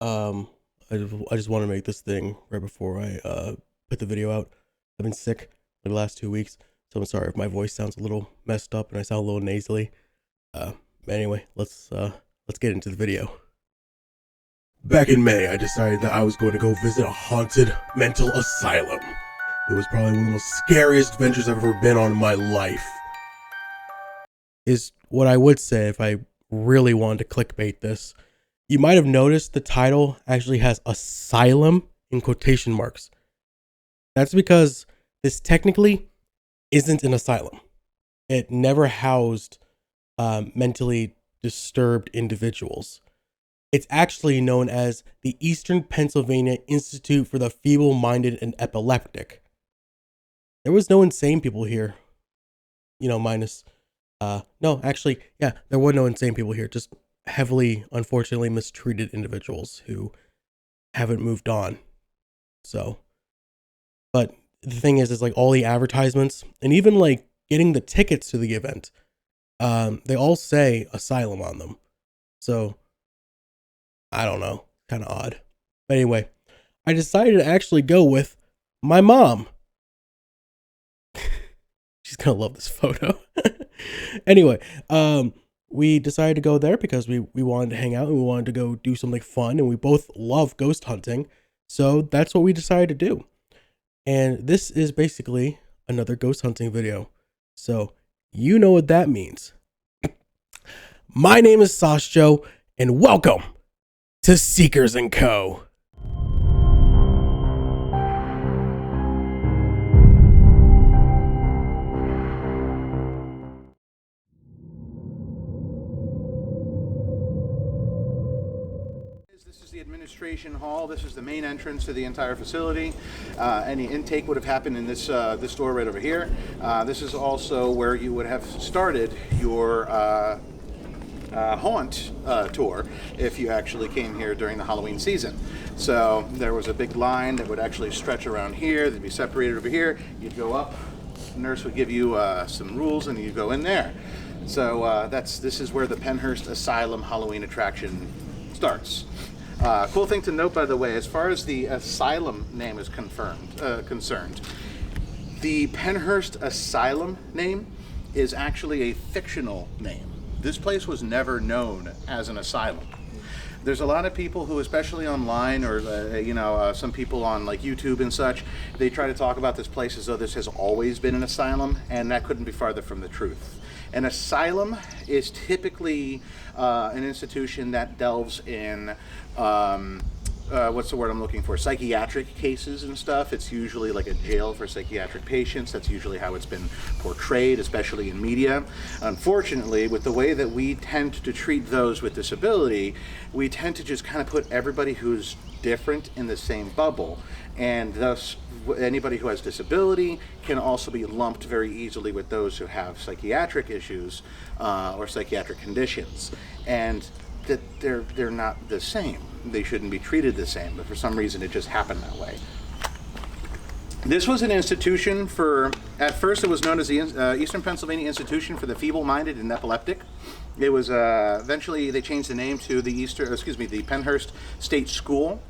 Um, I just want to make this thing right before I put the video out. I've been sick for the last 2 weeks, so I'm sorry if my voice sounds a little messed up and I sound a little nasally. But anyway, let's get into the video. Back in May, I decided that I was going to go visit a haunted mental asylum. It was probably one of the most scariest adventures I've ever been on in my life. Is what I would say if I really wanted to clickbait this. You might have noticed the title actually has Asylum in quotation marks. That's because this technically isn't an asylum. It never housed mentally disturbed individuals. It's actually known as the Eastern Pennsylvania Institute for the Feeble-Minded and Epileptic. There was no insane people here. Minus no, actually, yeah, there were no insane people here, just heavily, unfortunately, mistreated individuals who haven't moved on. So, but the thing is like all the advertisements and even like getting the tickets to the event, they all say asylum on them. So, I don't know, kind of odd. But anyway, I decided to actually go with my mom. She's gonna love this photo. Anyway, we decided to go there because we wanted to hang out and we wanted to go do something fun, and we both love ghost hunting. So that's what we decided to do. And this is basically another ghost hunting video. So you know what that means. My name is SashJo, and welcome to Seekers & Co. This is the administration hall. This is the main entrance to the entire facility. Any intake would have happened in this door right over here. This is also where you would have started your haunt tour if you actually came here during the Halloween season. So there was a big line that would actually stretch around here. They'd be separated over here. You'd go up. The nurse would give you some rules, and you go in there. So this is where the Pennhurst Asylum Halloween attraction starts. Cool thing to note, by the way, as far as the asylum name is concerned, the Pennhurst Asylum name is actually a fictional name. This place was never known as an asylum. There's a lot of people who, especially online or some people on like YouTube and such, they try to talk about this place as though this has always been an asylum, and that couldn't be farther from the truth. An asylum is typically an institution that delves in, what's the word I'm looking for? Psychiatric cases and stuff. It's usually like a jail for psychiatric patients. That's usually how it's been portrayed, especially in media. Unfortunately, with the way that we tend to treat those with disability, we tend to just kind of put everybody who's different in the same bubble. And thus, anybody who has disability can also be lumped very easily with those who have psychiatric issues or psychiatric conditions. And that they're not the same. They shouldn't be treated the same, but for some reason it just happened that way. This was an institution at first it was known as the Eastern Pennsylvania Institution for the Feeble-Minded and Epileptic. It was eventually they changed the name to the Pennhurst State School.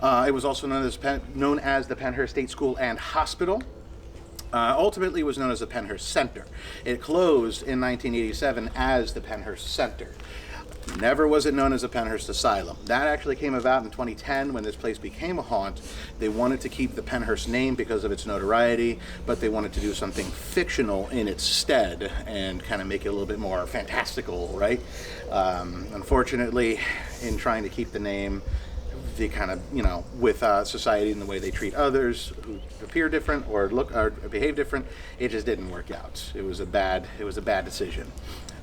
It was also known as the Pennhurst State School and Hospital. Ultimately, it was known as the Pennhurst Center. It closed in 1987 as the Pennhurst Center. Never was it known as the Pennhurst Asylum. That actually came about in 2010 when this place became a haunt. They wanted to keep the Pennhurst name because of its notoriety, but they wanted to do something fictional in its stead and kind of make it a little bit more fantastical, right? Unfortunately, in trying to keep the name, they kind of, with society and the way they treat others who appear different or look or behave different, it just didn't work out. It was a bad decision.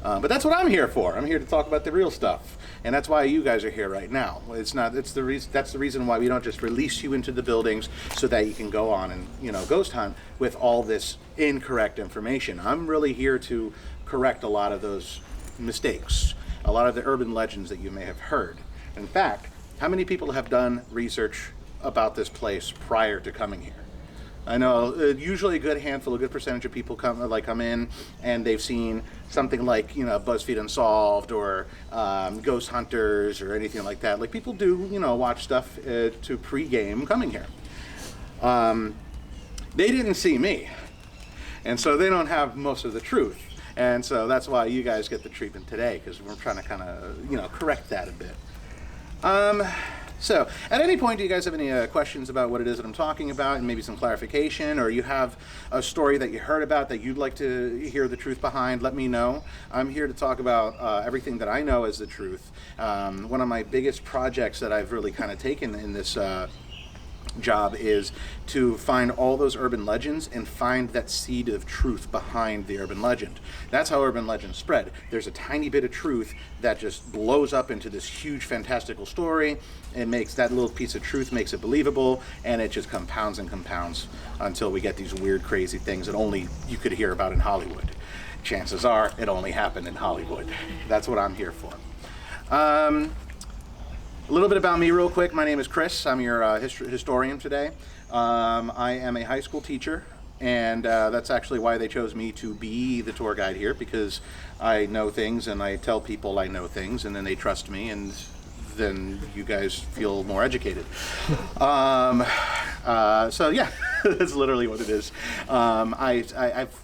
But that's what I'm here for. I'm here to talk about the real stuff, and that's why you guys are here right now. That's the reason why we don't just release you into the buildings so that you can go on and ghost hunt with all this incorrect information. I'm really here to correct a lot of those mistakes, a lot of the urban legends that you may have heard. In fact, how many people have done research about this place prior to coming here? I know usually a good handful, a good percentage of people come in and they've seen something like, you know, BuzzFeed Unsolved or Ghost Hunters or anything like that. Like people do, you know, watch stuff to pregame coming here. They didn't see me, and so they don't have most of the truth. And so that's why you guys get the treatment today, because we're trying to kind of, you know, correct that a bit. So, at any point, do you guys have any questions about what it is that I'm talking about, and maybe some clarification, or you have a story that you heard about that you'd like to hear the truth behind? Let me know. I'm here to talk about everything that I know as the truth. One of my biggest projects that I've really kind of taken in this job is to find all those urban legends and find that seed of truth behind the urban legend. That's how urban legends spread. There's a tiny bit of truth that just blows up into this huge fantastical story and makes that little piece of truth makes it believable, and it just compounds and compounds until we get these weird crazy things that only you could hear about in Hollywood. Chances are it only happened in Hollywood. That's what I'm here for. A little bit about me real quick. My name is Chris. I'm your historian today. I am a high school teacher, and that's actually why they chose me to be the tour guide here, because I know things and I tell people I know things, and then they trust me, and then you guys feel more educated. So yeah, that's literally what it is. I've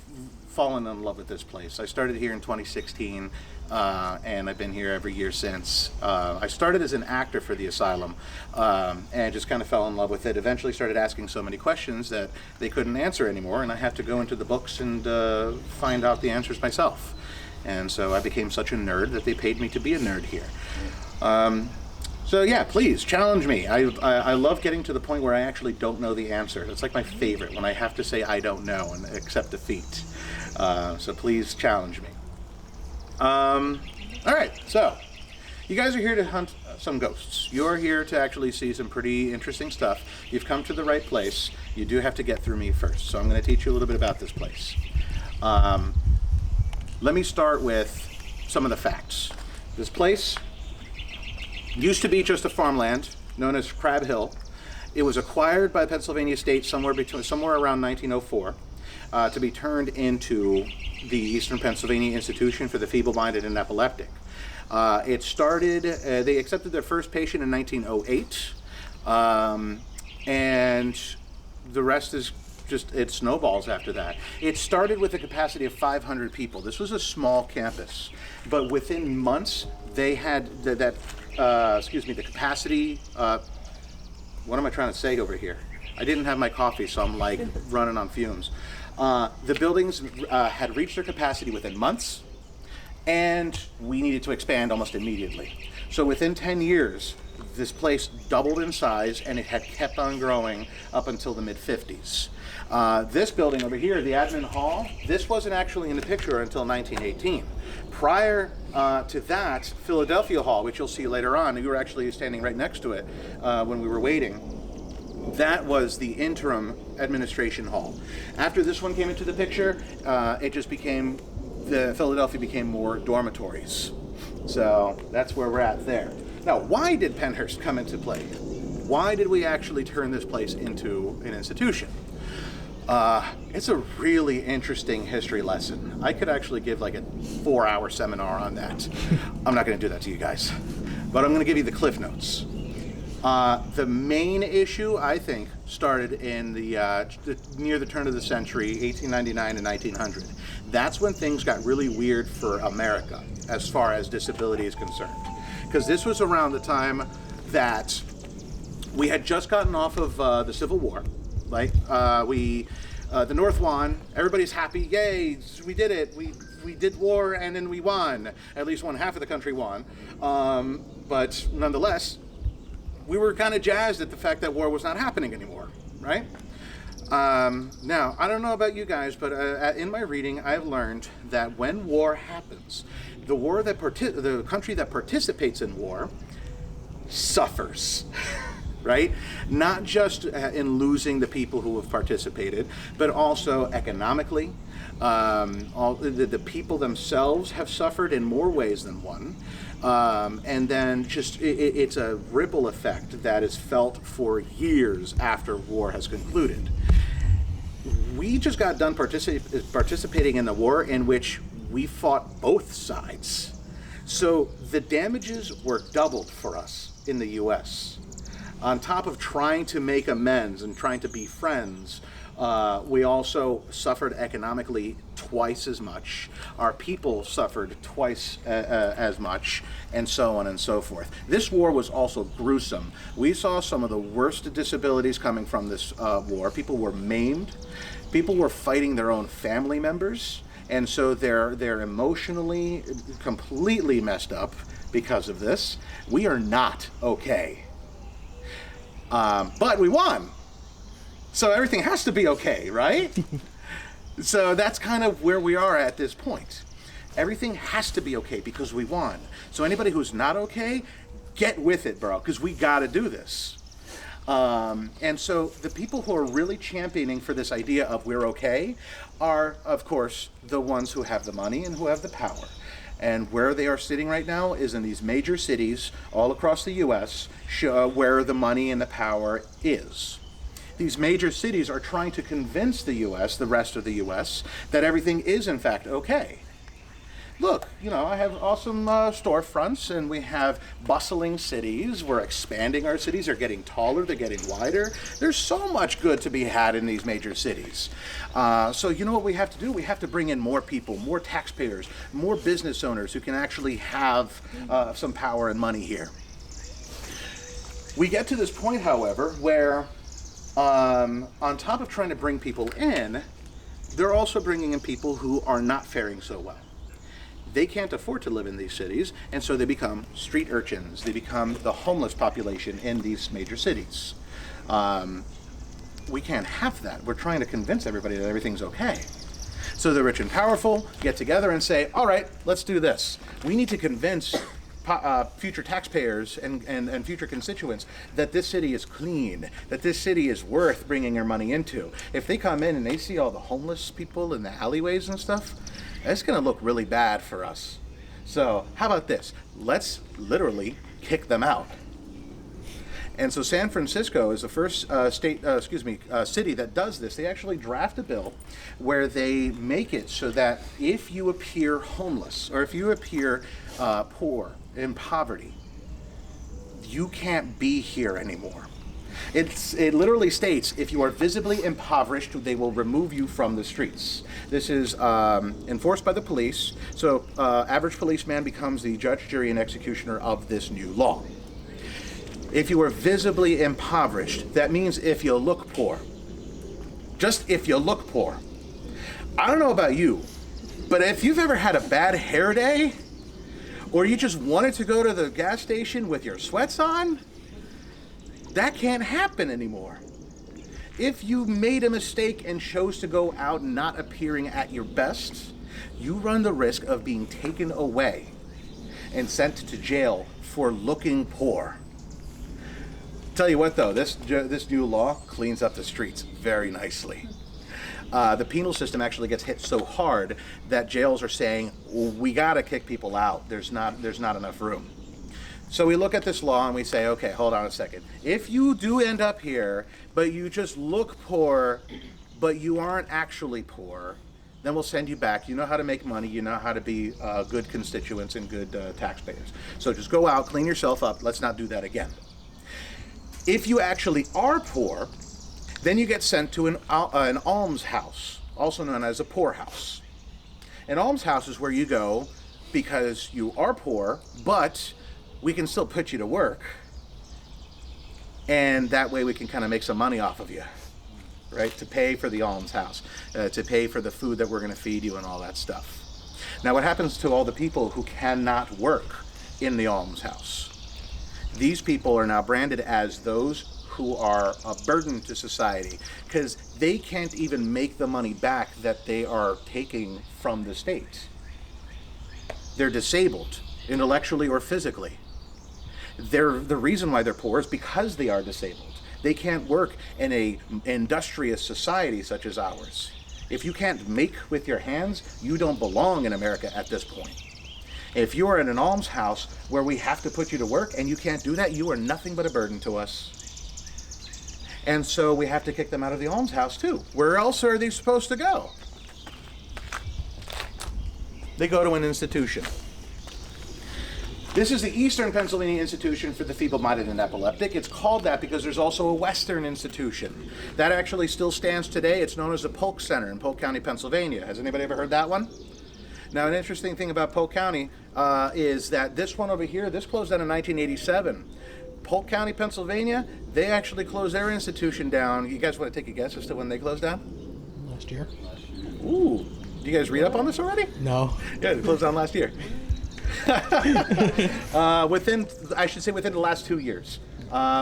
fallen in love with this place. I started here in 2016. And I've been here every year since. I started as an actor for the Asylum and just kind of fell in love with it. Eventually started asking so many questions that they couldn't answer anymore, and I had to go into the books and find out the answers myself. And so I became such a nerd that they paid me to be a nerd here. So yeah, please challenge me. I love getting to the point where I actually don't know the answer. It's like my favorite, when I have to say I don't know and accept defeat. So please challenge me. All right, so you guys are here to hunt some ghosts. You're here to actually see some pretty interesting stuff. You've come to the right place. You do have to get through me first, so I'm going to teach you a little bit about this place. Let me start with some of the facts. This place used to be just a farmland known as Crab Hill. It was acquired by Pennsylvania State somewhere around 1904 to be turned into the Eastern Pennsylvania Institution for the Feeble-Minded and Epileptic. It started, they accepted their first patient in 1908, and the rest is just, it snowballs after that. It started with a capacity of 500 people. This was a small campus, but within months, they had the capacity, what am I trying to say over here? I didn't have my coffee, so I'm like running on fumes. The buildings had reached their capacity within months, and we needed to expand almost immediately. So within 10 years, this place doubled in size, and it had kept on growing up until the mid-50s. This building over here, the admin hall, this wasn't actually in the picture until 1918. Prior to that, Philadelphia Hall, which you'll see later on, you were actually standing right next to it when we were waiting. That was the interim administration hall. After this one came into the picture, Philadelphia became more dormitories. So that's where we're at there. Now, why did Pennhurst come into play? Why did we actually turn this place into an institution? It's a really interesting history lesson. I could actually give like a 4-hour seminar on that. I'm not going to do that to you guys, but I'm going to give you the Cliff Notes. The main issue, I think, started in near the turn of the century, 1899 and 1900. That's when things got really weird for America as far as disability is concerned. Because this was around the time that we had just gotten off of the Civil War. Like, the North won, everybody's happy, yay, we did it, we did war and then we won. At least one half of the country won. But nonetheless, we were kind of jazzed at the fact that war was not happening anymore, right? Now, I don't know about you guys, but in my reading, I've learned that when war happens, the country that participates in war suffers, right? Not just in losing the people who have participated, but also economically. The people themselves have suffered in more ways than one. And then just it's a ripple effect that is felt for years after war has concluded. we just got done participating in the war in which we fought both sides. So the damages were doubled for us in the U.S. On top of trying to make amends and trying to be friends, we also suffered economically twice as much. Our people suffered twice as much, and so on and so forth. This war was also gruesome. We saw some of the worst disabilities coming from this war. People were maimed. People were fighting their own family members, and so they're emotionally completely messed up because of this. We are not okay. But we won. So everything has to be okay, right? So that's kind of where we are at this point. Everything has to be okay because we won. So anybody who's not okay, get with it, bro, because we got to do this. And so the people who are really championing for this idea of we're okay are, of course, the ones who have the money and who have the power. And where they are sitting right now is in these major cities all across the U.S. Where the money and the power is. These major cities are trying to convince the U.S., the rest of the U.S., that everything is in fact okay. Look, I have awesome storefronts, and we have bustling cities. We're expanding our cities. They're getting taller. They're getting wider. There's so much good to be had in these major cities. So you know what we have to do? We have to bring in more people, more taxpayers, more business owners who can actually have some power and money here. We get to this point, however, where on top of trying to bring people in, they're also bringing in people who are not faring so well. They can't afford to live in these cities, and so they become street urchins. They become the homeless population in these major cities. We can't have that. We're trying to convince everybody that everything's okay. So the rich and powerful get together and say, all right, let's do this. We need to convince future taxpayers and future constituents that this city is clean, that this city is worth bringing their money into. If they come in and they see all the homeless people in the alleyways and stuff, it's going to look really bad for us. So how about this? Let's literally kick them out. And so San Francisco is the first city that does this. They actually draft a bill where they make it so that if you appear homeless or if you appear poor, in poverty, you can't be here anymore. It literally states if you are visibly impoverished, they will remove you from the streets. This is enforced by the police. So average policeman becomes the judge, jury, and executioner of this new law. If you are visibly impoverished, that means if you look poor. Just if you look poor. I don't know about you, but if you've ever had a bad hair day, or you just wanted to go to the gas station with your sweats on, that can't happen anymore. If you made a mistake and chose to go out not appearing at your best, you run the risk of being taken away and sent to jail for looking poor. Tell you what though, this new law cleans up the streets very nicely. The penal system actually gets hit so hard that jails are saying, we got to kick people out. There's not enough room. So we look at this law and we say, okay, hold on a second. If you do end up here, but you just look poor, but you aren't actually poor, then we'll send you back. You know how to make money. You know how to be good constituents and good taxpayers. So just go out, clean yourself up. Let's not do that again. If you actually are poor, then you get sent to an almshouse, also known as a poorhouse. An almshouse is where you go because you are poor, but we can still put you to work. And that way we can kind of make some money off of you, right? To pay for the almshouse, to pay for the food that we're going to feed you and all that stuff. Now what happens to all the people who cannot work in the almshouse? These people are now branded as those who are a burden to society because they can't even make the money back that they are taking from the state. They're disabled, intellectually or physically. The reason why they're poor is because they are disabled. They can't work in a industrious society such as ours. If you can't make with your hands, you don't belong in America at this point. If you are in an almshouse where we have to put you to work and you can't do that, you are nothing but a burden to us. And so we have to kick them out of the almshouse too. Where else are they supposed to go? They go to an institution. This is the Eastern Pennsylvania Institution for the Feeble-Minded and Epileptic. It's called that because there's also a Western institution. That actually still stands today. It's known as the Polk Center in Polk County, Pennsylvania. Has anybody ever heard that one? Now, an interesting thing about Polk County is that this one over here, this closed down in 1987. Polk County, Pennsylvania, they actually closed their institution down. You guys want to take a guess as to when they closed down? Last year. Ooh. Do you guys read up on this already? No. Yeah, they closed down last year. Within the last 2 years.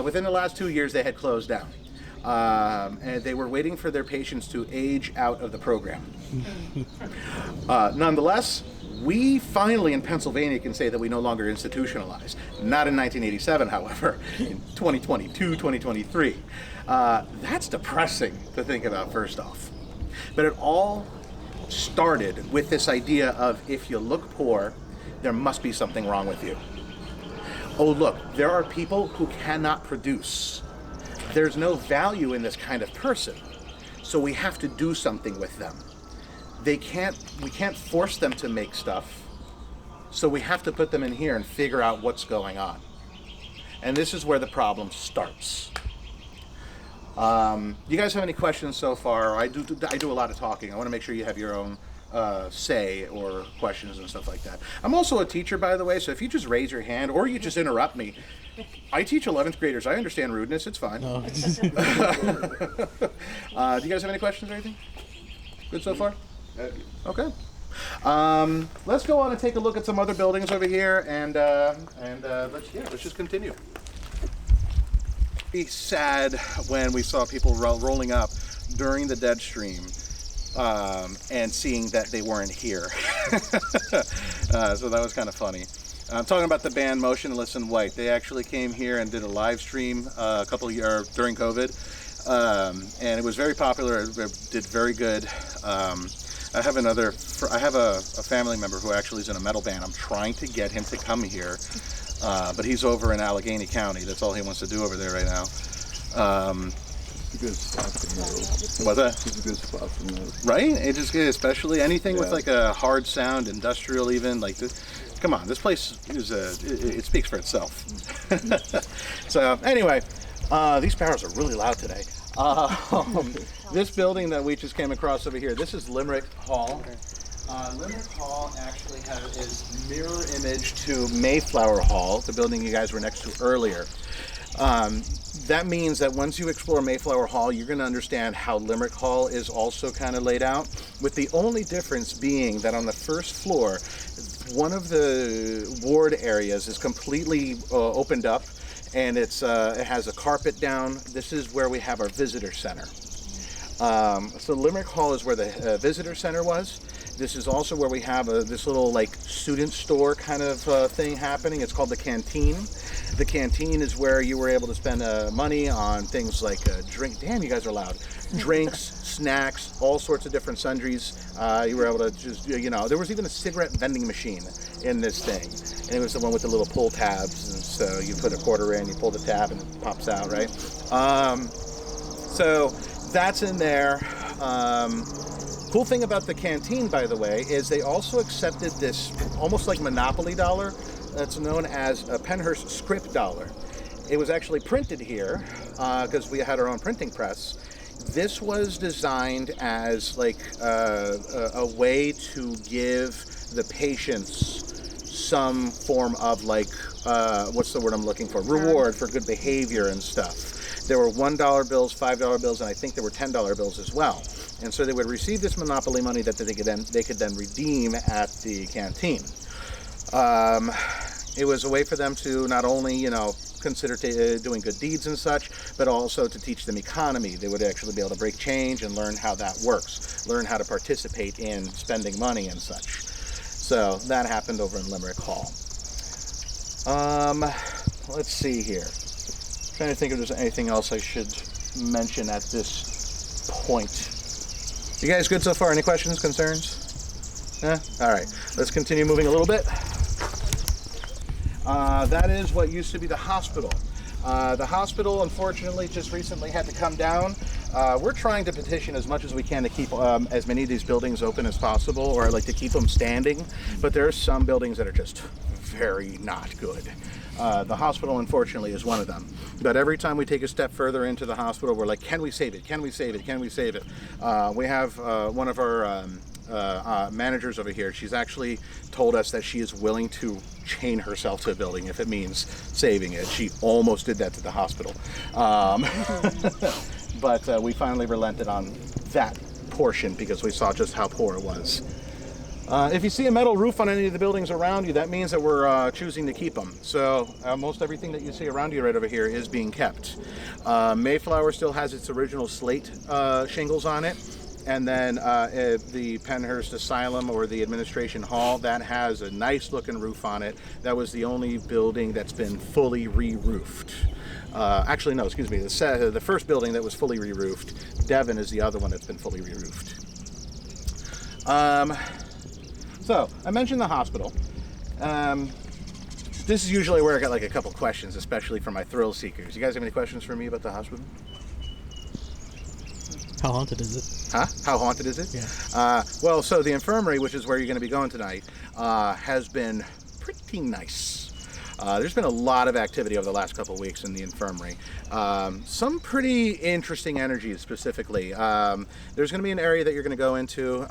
Within the last 2 years, they had closed down. And they were waiting for their patients to age out of the program. Nonetheless, we finally in Pennsylvania can say that we no longer institutionalize. Not in 1987, however, in 2022, 2023. That's depressing to think about, first off. But it all started with this idea of if you look poor, there must be something wrong with you. Oh, look, there are people who cannot produce. There's no value in this kind of person. So we have to do something with them. We can't force them to make stuff. So we have to put them in here and figure out what's going on. And this is where the problem starts. You guys have any questions so far? I do a lot of talking. I want to make sure you have your own say or questions and stuff like that. I'm also a teacher, by the way, so if you just raise your hand or you just interrupt me, I teach 11th graders. I understand rudeness. It's fine. No. Do you guys have any questions or anything? Good so far? Okay. Let's go on and take a look at some other buildings over here, and let's just continue. Be sad when we saw people rolling up during the dead stream and seeing that they weren't here. So that was kind of funny. I'm talking about the band Motionless in White. They actually came here and did a live stream a couple of years during COVID, and it was very popular. It did very good. I have a family member who actually is in a metal band. I'm trying to get him to come here, but he's over in Allegheny County. That's all he wants to do over there right now. It's a good spot for metal. What's that? It's a good spot for metal. Right? It just especially anything with like a hard sound, industrial even, like this. Come on, this place is it speaks for itself. So anyway, these barrels are really loud today. This building that we just came across over here, this is Limerick Hall. Limerick Hall actually is mirror image to Mayflower Hall, the building you guys were next to earlier. That means that once you explore Mayflower Hall, you're going to understand how Limerick Hall is also kind of laid out, with the only difference being that on the first floor, one of the ward areas is completely opened up, and it has a carpet down. This is where we have our visitor center. So Limerick Hall is where the visitor center was. This is also where we have this little like student store kind of thing happening. It's called the canteen. The canteen is where you were able to spend money on things like drink. Damn, you guys are loud. Drinks, snacks, all sorts of different sundries. You were able to just, there was even a cigarette vending machine in this thing. And it was the one with the little pull tabs. And so you put a quarter in, you pull the tab, and it pops out, right? So that's in there. Cool thing about the canteen, by the way, is they also accepted this almost like Monopoly dollar that's known as a Pennhurst script dollar. It was actually printed here because we had our own printing press. This was designed as like a way to give the patients some form of like, what's the word I'm looking for? Reward for good behavior and stuff. There were $1 bills, $5 bills, and I think there were $10 bills as well. And so they would receive this Monopoly money that they could then redeem at the canteen. It was a way for them to not only, consider doing good deeds and such, but also to teach them economy. They would actually be able to break change and learn how that works, learn how to participate in spending money and such. So that happened over in Limerick Hall. Let's see here. I'm trying to think if there's anything else I should mention at this point. You guys good so far? Any questions, concerns? Yeah? All right. Let's continue moving a little bit. That is what used to be the hospital. The hospital, unfortunately, just recently had to come down. We're trying to petition as much as we can to keep as many of these buildings open as possible, or like to keep them standing. But there are some buildings that are just very not good. The hospital, unfortunately, is one of them. But every time we take a step further into the hospital, we're like, can we save it? Can we save it? Can we save it? We have one of our managers over here. She's actually told us that she is willing to chain herself to a building if it means saving it. She almost did that to the hospital. But we finally relented on that portion because we saw just how poor it was. If you see a metal roof on any of the buildings around you, that means that we're choosing to keep them. So most everything that you see around you right over here is being kept. Mayflower still has its original slate shingles on it. And then the Pennhurst Asylum, or the Administration Hall, that has a nice looking roof on it. That was the only building that's been fully re-roofed. Actually, no, excuse me. The first building that was fully re-roofed. Devon is the other one that's been fully re-roofed. So, I mentioned the hospital. This is usually where I get like a couple questions, especially for my thrill seekers. You guys have any questions for me about the hospital? How haunted is it? Huh? How haunted is it? Yeah. Well, so the infirmary, which is where you're going to be going tonight, has been pretty nice. There's been a lot of activity over the last couple of weeks in the infirmary. Some pretty interesting energies specifically. There's going to be an area that you're going to go into,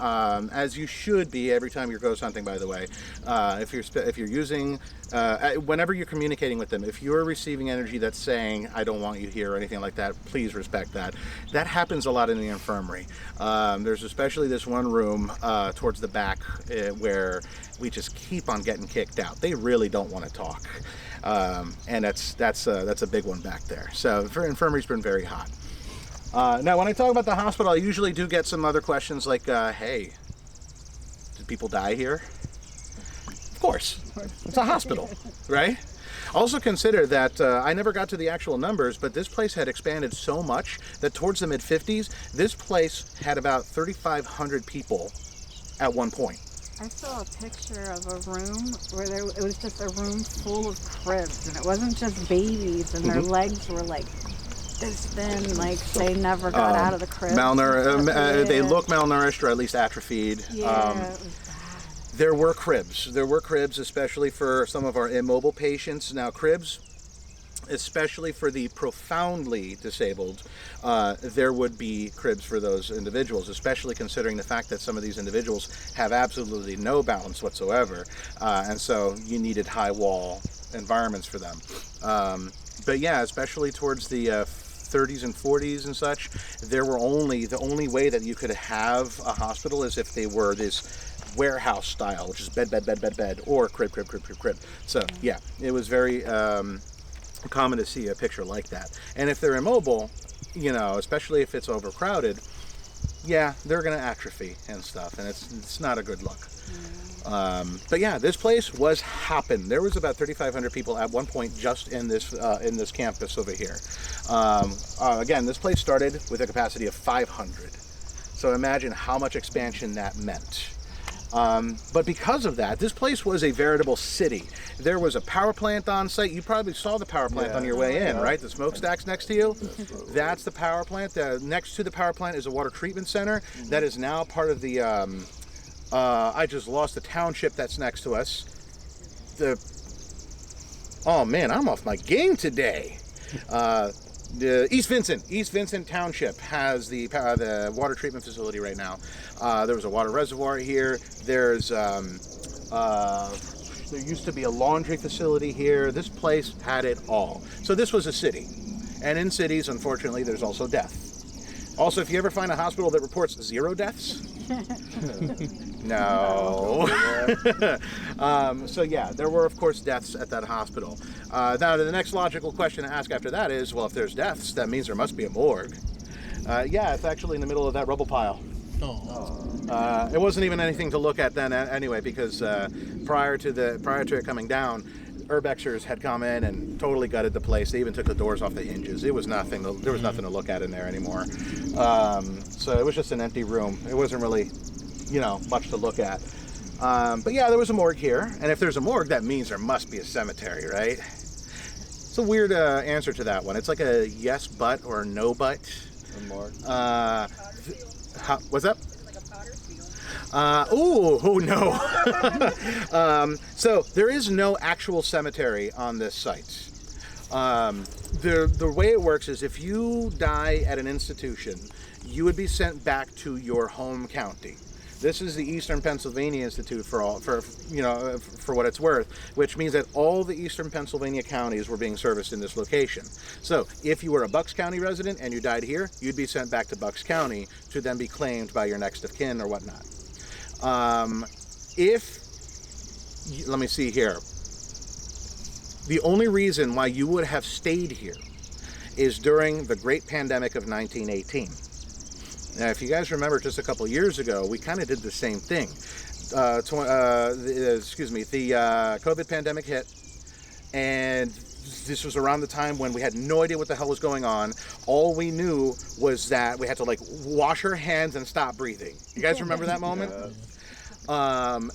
as you should be every time you're ghost hunting, by the way. If you're using, whenever you're communicating with them, if you're receiving energy that's saying, I don't want you here or anything like that, please respect that. That happens a lot in the infirmary. There's especially this one room towards the back where we just keep on getting kicked out. They really don't want to talk. And that's a big one back there. So the infirmary's been very hot. Now, when I talk about the hospital, I usually do get some other questions like, hey, did people die here? Of course. It's a hospital, right? Also consider that I never got to the actual numbers, but this place had expanded so much that towards the mid-50s, this place had about 3,500 people at one point. I saw a picture of a room where it was just a room full of cribs, and it wasn't just babies, and their legs were like this thin, like they never got out of the crib. They look malnourished, or at least atrophied. Yeah, it was bad. There were cribs. There were cribs, especially for some of our immobile patients. Now, cribs, especially for the profoundly disabled, there would be cribs for those individuals, especially considering the fact that some of these individuals have absolutely no balance whatsoever. And so you needed high wall environments for them. But yeah, especially towards the 30s and 40s and such, the only way that you could have a hospital is if they were this warehouse style, which is bed, or crib. So yeah, it was very common to see a picture like that. And if they're immobile, especially if it's overcrowded, yeah, they're going to atrophy and stuff, and it's not a good look. But yeah, this place was hopping. There was about 3,500 people at one point just in this campus over here. Again, this place started with a capacity of 500. So imagine how much expansion that meant. But because of that, this place was a veritable city. There was a power plant on site. You probably saw the power plant on your way in, right? The smokestacks next to you. That's the power plant. Next to the power plant is a water treatment center that is now part of the, I just lost the township that's next to us. Oh man, I'm off my game today. East Vincent Township has the water treatment facility right now. There was a water reservoir here. There used to be a laundry facility here. This place had it all. So this was a city. And in cities, unfortunately, there's also death. Also, if you ever find a hospital that reports 0 deaths, no. So yeah, there were of course deaths at that hospital. Now the next logical question to ask after that is, well, if there's deaths, that means there must be a morgue. Yeah, it's actually in the middle of that rubble pile. It wasn't even anything to look at then anyway, because prior to it coming down, urbexers had come in and totally gutted the place. They even took the doors off the hinges. It was nothing. There was nothing to look at in there anymore. So it was just an empty room. It wasn't really, much to look at. But yeah, there was a morgue here. And if there's a morgue, that means there must be a cemetery, right? It's a weird answer to that one. It's like a yes but or no but. Unmarked. What's up? Oh no. So there is no actual cemetery on this site. The way it works is if you die at an institution, you would be sent back to your home county. This is the Eastern Pennsylvania Institute for what it's worth, which means that all the Eastern Pennsylvania counties were being serviced in this location. So if you were a Bucks County resident and you died here, you'd be sent back to Bucks County to then be claimed by your next of kin or whatnot. Let me see here. The only reason why you would have stayed here is during the Great Pandemic of 1918. Now, if you guys remember, just a couple years ago, we kind of did the same thing. The COVID pandemic hit, and this was around the time when we had no idea what the hell was going on. All we knew was that we had to wash our hands and stop breathing. You guys remember that moment? Yeah.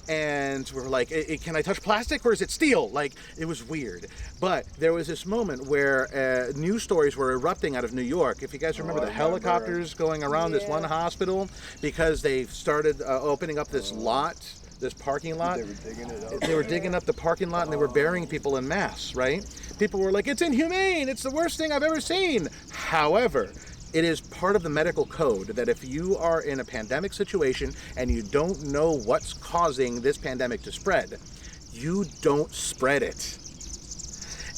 And we were like, can I touch plastic or is it steel? It was weird. But there was this moment where news stories were erupting out of New York. If you guys remember the helicopters going around this one hospital because they started opening up this parking lot. They were digging it up. They were digging up the parking lot and they were burying people en masse, right? People were like, it's inhumane. It's the worst thing I've ever seen. However, it is part of the medical code that if you are in a pandemic situation and you don't know what's causing this pandemic to spread, you don't spread it.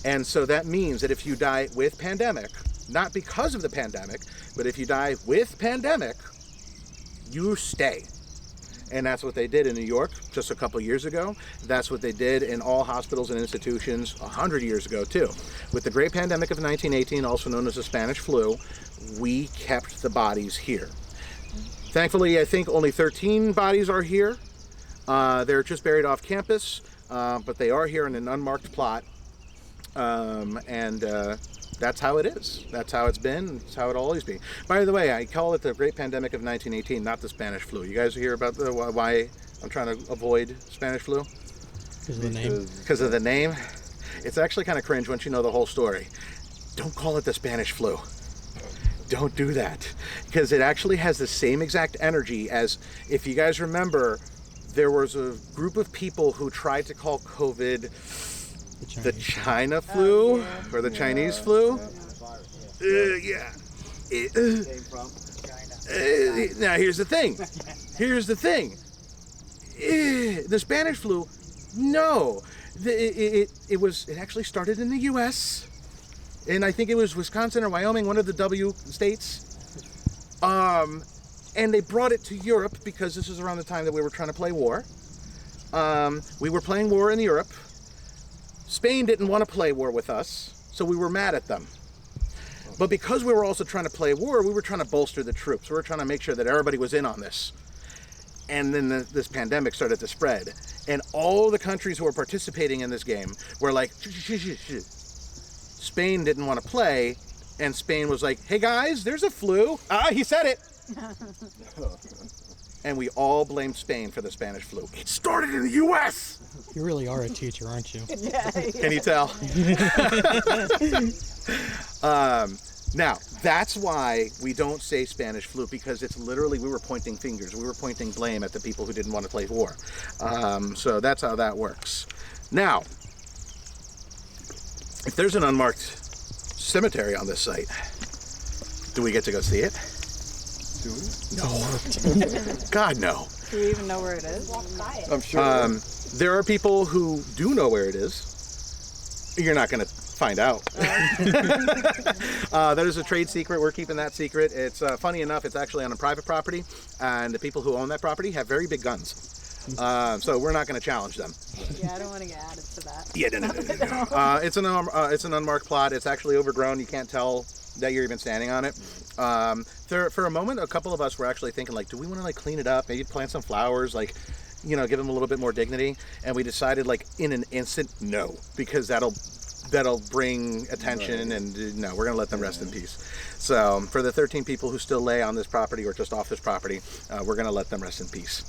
And so that means that if you die with pandemic, not because of the pandemic, but if you die with pandemic, you stay. And that's what they did in New York just a couple years ago. That's what they did in all hospitals and institutions 100 years ago too. With the Great Pandemic of 1918, also known as the Spanish flu, we kept the bodies here. Thankfully, I think only 13 bodies are here. They're just buried off campus, but they are here in an unmarked plot. That's how it is. That's how it's been. That's how it'll always be. By the way, I call it the Great Pandemic of 1918, not the Spanish flu. You guys hear about why I'm trying to avoid Spanish flu? Because of the name. Because of the name? It's actually kind of cringe once you know the whole story. Don't call it the Spanish flu. Don't do that. Because it actually has the same exact energy as, if you guys remember, there was a group of people who tried to call COVID the China flu or the Chinese flu. Now here's the thing. The Spanish flu, no. It actually started in the U.S. and I think it was Wisconsin or Wyoming, one of the W states. And they brought it to Europe because this is around the time that we were trying to play war. We were playing war in Europe. Spain didn't want to play war with us, so we were mad at them. But because we were also trying to play war, we were trying to bolster the troops. We were trying to make sure that everybody was in on this. And then this pandemic started to spread. And all the countries who were participating in this game were like, Spain didn't want to play, and Spain was like, hey guys, there's a flu. He said it. And we all blamed Spain for the Spanish flu. It started in the U.S. You really are a teacher, aren't you? Yeah. Can you tell? Now, that's why we don't say Spanish flu, because it's literally, we were pointing fingers. We were pointing blame at the people who didn't want to play war. So that's how that works. Now, if there's an unmarked cemetery on this site, do we get to go see it? Do we? No. God, no. Do we even know where it is? I'm sure. There are people who do know where it is. You're not going to find out. That is a trade secret. We're keeping that secret. It's funny enough, it's actually on a private property, and the people who own that property have very big guns. So we're not going to challenge them. Yeah, I don't want to get added to that. Yeah, no. It's an unmarked plot. It's actually overgrown. You can't tell that you're even standing on it. For a moment, a couple of us were actually thinking, like, do we want to clean it up? Maybe plant some flowers, give them a little bit more dignity. And we decided, in an instant, no, because that'll bring attention, and no, we're gonna let them rest in peace. So for the 13 people who still lay on this property or just off this property, we're gonna let them rest in peace.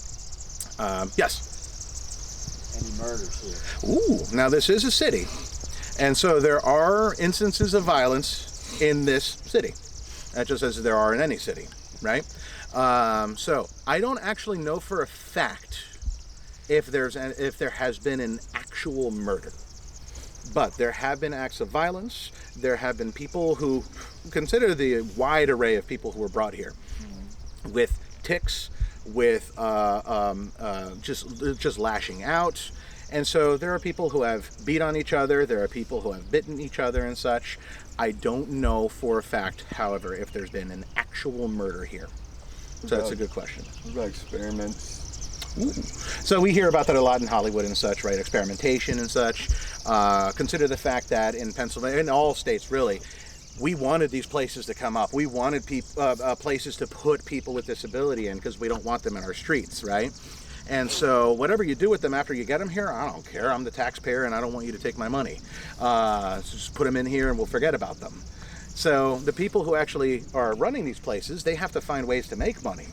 Yes. Any murders here? Ooh, now this is a city, And so there are instances of violence in this city, just as there are in any city, right? So I don't actually know for a fact if there has been an actual murder. But there have been acts of violence. There have been people who consider the wide array of people who were brought here with tics, with just lashing out. And so there are people who have beat on each other. There are people who have bitten each other and such. I don't know for a fact, however, if there's been an actual murder here. So that's a good question. What about experiments? Ooh. So we hear about that a lot in Hollywood and such, right? Experimentation and such. Consider the fact that in Pennsylvania, in all states really, we wanted these places to come up. We wanted places to put people with disability in because we don't want them in our streets, right? And so whatever you do with them after you get them here, I don't care. I'm the taxpayer and I don't want you to take my money. So just put them in here and we'll forget about them. So the people who actually are running these places, they have to find ways to make money.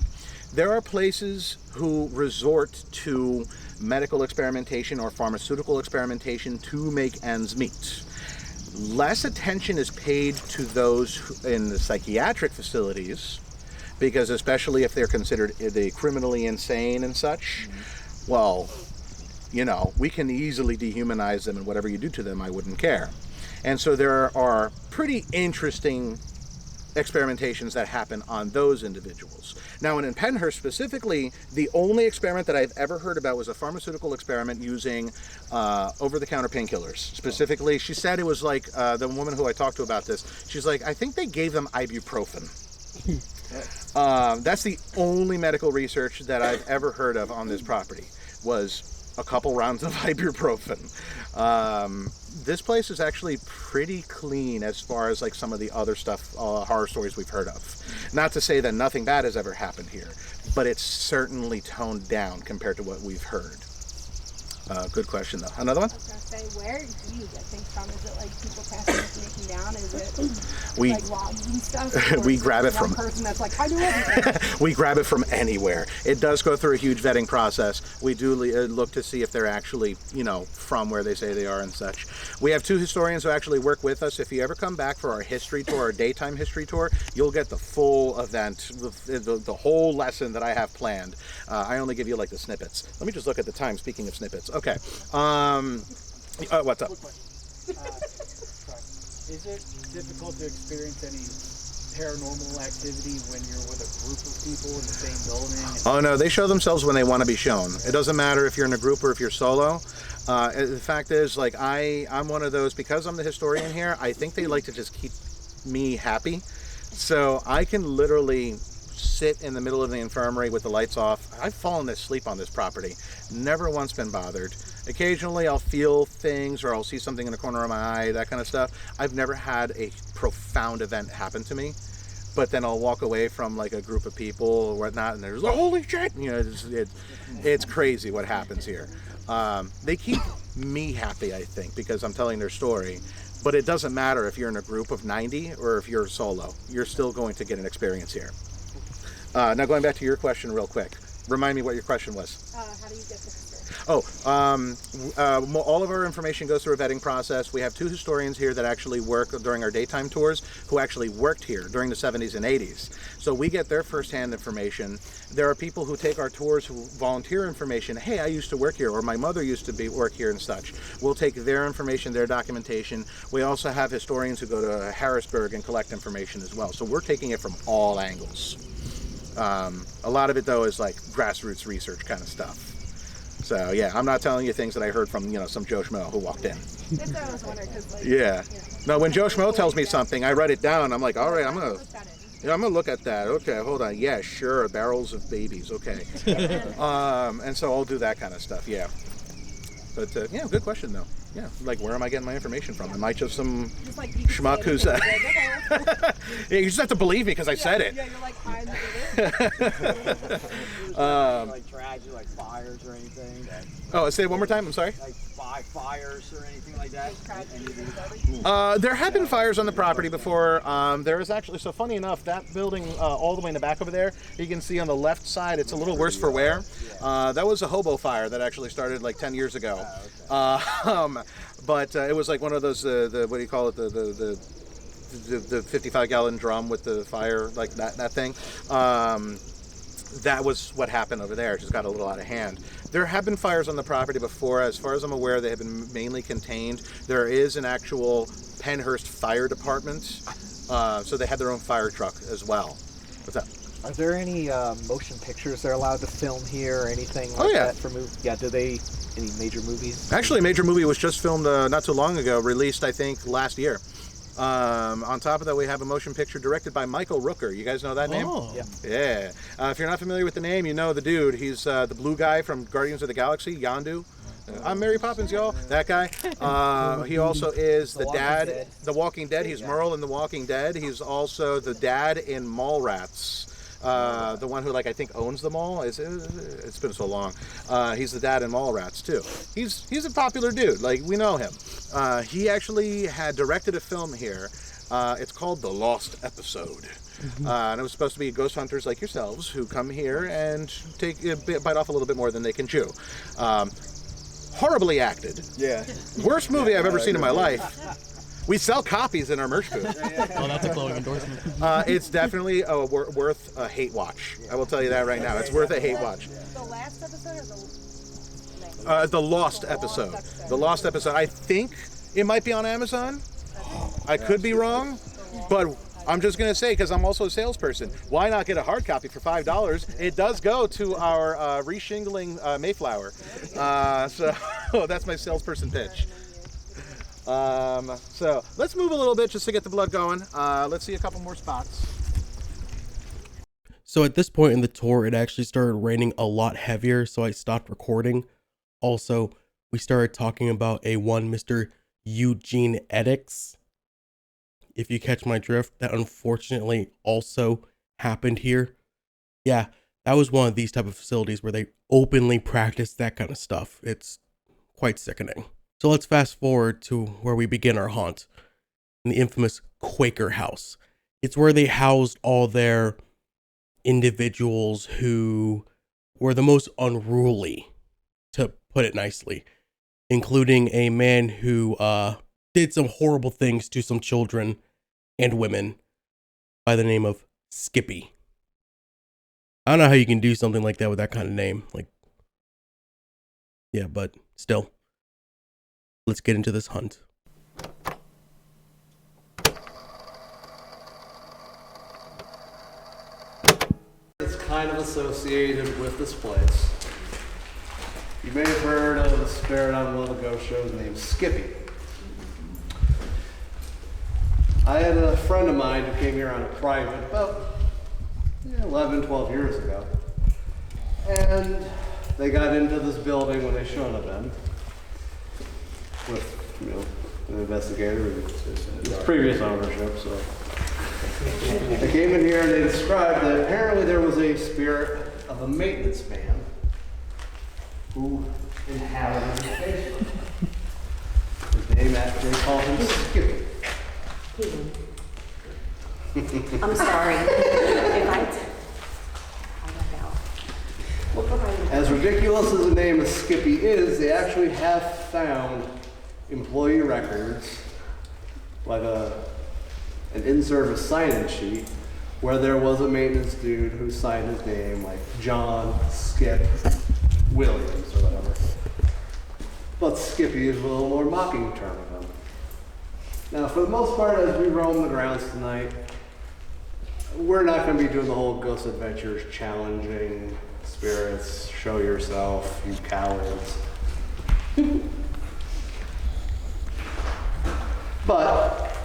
There are places who resort to medical experimentation or pharmaceutical experimentation to make ends meet. Less attention is paid to those in the psychiatric facilities, because especially if they're considered the criminally insane and such, well, you know, we can easily dehumanize them, and whatever you do to them, I wouldn't care. And so there are pretty interesting experimentations that happen on those individuals. Now, in Penhurst specifically, the only experiment that I've ever heard about was a pharmaceutical experiment using over-the-counter painkillers. Specifically, she said it was like, the woman who I talked to about this, she's like, I think they gave them ibuprofen. That's the only medical research that I've ever heard of on this property, was a couple rounds of ibuprofen. This place is actually pretty clean as far as like some of the other stuff, horror stories we've heard of. Not to say that nothing bad has ever happened here, but it's certainly toned down compared to what we've heard. Good question though. Another one? I was gonna say, where do you get things from? Is it like people passing and sneaking down? Is it We- like lodges and stuff? Or we is it grab it one from- person that's like, I do everything. We grab it from anywhere. It does go through a huge vetting process. We do look to see if they're actually, you know, from where they say they are and such. We have 2 historians who actually work with us. If you ever come back for our history tour, our daytime history tour, you'll get the full event, the whole lesson that I have planned. I only give you like the snippets. Let me just look at the time, speaking of snippets. Okay. What's up? Is it difficult to experience any paranormal activity when you're with a group of people in the same building? Oh no, they show themselves when they want to be shown. It doesn't matter if you're in a group or if you're solo. The fact is, like, I'm one of those, because I'm the historian here, I think they like to just keep me happy. So I can literally sit in the middle of the infirmary with the lights off. I've fallen asleep on this property. Never once been bothered. Occasionally I'll feel things, or I'll see something in the corner of my eye, that kind of stuff. I've never had a profound event happen to me. But then I'll walk away from like a group of people or whatnot, and there's like, holy shit! You know, it's crazy what happens here. They keep me happy, I think, because I'm telling their story. But it doesn't matter if you're in a group of 90 or if you're solo. You're still going to get an experience here. Now going back to your question real quick. Remind me what your question was. How do you get the history? All of our information goes through a vetting process. We have 2 historians here that actually work during our daytime tours who actually worked here during the 70s and 80s. So we get their firsthand information. There are people who take our tours who volunteer information. Hey, I used to work here, or my mother used to work here and such. We'll take their information, their documentation. We also have historians who go to Harrisburg and collect information as well. So we're taking it from all angles. A lot of it though is like grassroots research kind of stuff. So yeah, I'm not telling you things that I heard from, you know, some Joe Schmo who walked in. That's what I was wondering, because like, Yeah. No, when Joe Schmo tells me something, I write it down. I'm like, all right, I'm gonna look at that. Okay, hold on. Yeah, sure, barrels of babies. Okay. And so I'll do that kind of stuff. Yeah. But yeah, good question though. Yeah, like where am I getting my information from? Am I just some just like you schmuck who's yeah, you just have to believe me because I said it. Yeah, you're like, I did it. Like tragedy, like fires or anything? Oh, say it one more time. I'm sorry. Like fires or anything like that? There have been fires on the property before. There is actually, so funny enough, that building all the way in the back over there, you can see on the left side, it's a little worse for wear. That was a hobo fire that actually started like 10 years ago. But it was like one of those the what do you call it, the 55-gallon drum with the fire, like that thing. That was what happened over there. It just got a little out of hand. There have been fires on the property before. As far as I'm aware, they have been mainly contained. There is an actual Penhurst Fire Department, so they had their own fire truck as well. What's that? Are there any motion pictures they're allowed to film here or anything like that for movies? Yeah, do they, any major movies? Actually, a major movie was just filmed not too long ago, released, I think, last year. On top of that, we have a motion picture directed by Michael Rooker. You guys know that name? Oh. Yeah. If you're not familiar with the name, you know the dude. He's the blue guy from Guardians of the Galaxy, Yondu. I'm Mary Poppins, y'all. That guy. He also is the dad, The Walking Dead. He's Merle in The Walking Dead. He's also the dad in Mallrats. The one who, like, I think owns the mall. It's been so long. He's the dad in Mallrats too. He's a popular dude. Like, we know him. He actually had directed a film here. It's called The Lost Episode. And it was supposed to be ghost hunters like yourselves who come here and bite off a little bit more than they can chew. Horribly acted. Yeah. Worst movie I've ever seen in my life. We sell copies in our merch booth. Oh, that's a glowing endorsement. It's definitely worth a hate watch. I will tell you that right now. It's worth a hate watch. The last episode or The Lost Episode. The Lost Episode. I think it might be on Amazon. I could be wrong, but I'm just going to say, because I'm also a salesperson, why not get a hard copy for $5? It does go to our reshingling Mayflower. So that's my salesperson pitch. So let's move a little bit just to get the blood going. Let's see a couple more spots. So at this point in the tour, it actually started raining a lot heavier, so I stopped recording. Also, we started talking about a one Mr. Eugene Eddix. If you catch my drift, that unfortunately also happened here. Yeah, that was one of these type of facilities where they openly practice that kind of stuff. It's quite sickening. So let's fast forward to where we begin our haunt, in the infamous Quaker House. It's where they housed all their individuals who were the most unruly, to put it nicely, including a man who did some horrible things to some children and women by the name of Skippy. I don't know how you can do something like that with that kind of name. Like, yeah, but still. Let's get into this hunt. It's kind of associated with this place. You may have heard of a spirit on one of the ghost shows named Skippy. I had a friend of mine who came here on a private about 11, 12 years ago. And they got into this building when they shouldn't have been. With, an investigator and his previous ownership, so. They came in here and they described that apparently there was a spirit of a maintenance man who inhabited the basement. His name actually called him Skippy. I'm sorry. If I back out. As ridiculous as the name of Skippy is, they actually have found employee records, like an in-service sign-in sheet, where there was a maintenance dude who signed his name, like John Skip Williams or whatever. But Skippy is a little more mocking term of him. Now, for the most part, as we roam the grounds tonight, we're not going to be doing the whole Ghost Adventures challenging spirits, show yourself, you cowards. But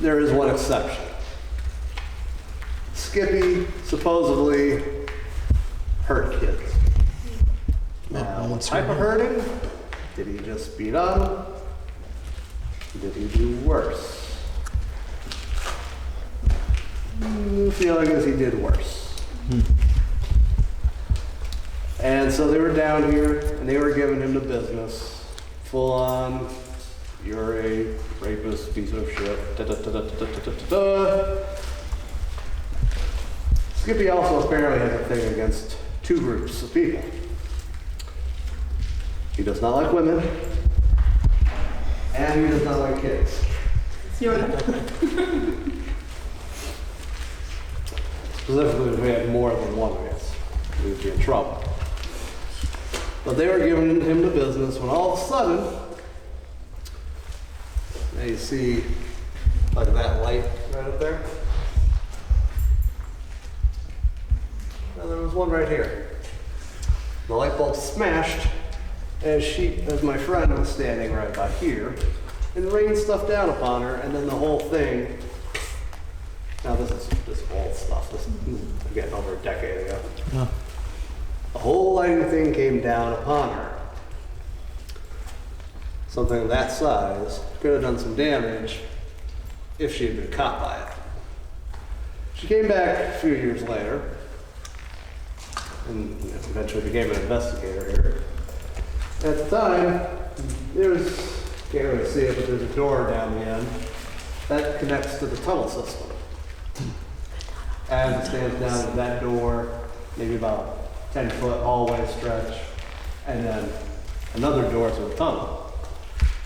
there is one exception. Skippy supposedly hurt kids. Now, what type of hurting? Did he just beat on them? Did he do worse? The feeling is he did worse. And so they were down here and they were giving him the business. Full on, you're a rapist, piece of shit. Da, da, da, da, da, da, da, da. Skippy also apparently has a thing against two groups of people. He does not like women. And he does not like kids. Specifically, if we had more than one of us, we would be in trouble. But they were giving him the business when all of a sudden, now you see like that light right up there. Now there was one right here. The light bulb smashed as my friend was standing right by here and rained stuff down upon her, and then the whole thing. Now this is old stuff. This is again over a decade ago. Yeah. The whole lighting thing came down upon her. Something of that size could have done some damage if she had been caught by it. She came back a few years later and eventually became an investigator here. At the time, can't really see it, but there's a door down the end that connects to the tunnel system. As it stands down at that door, maybe about 10-foot hallway stretch, and then another door to the tunnel.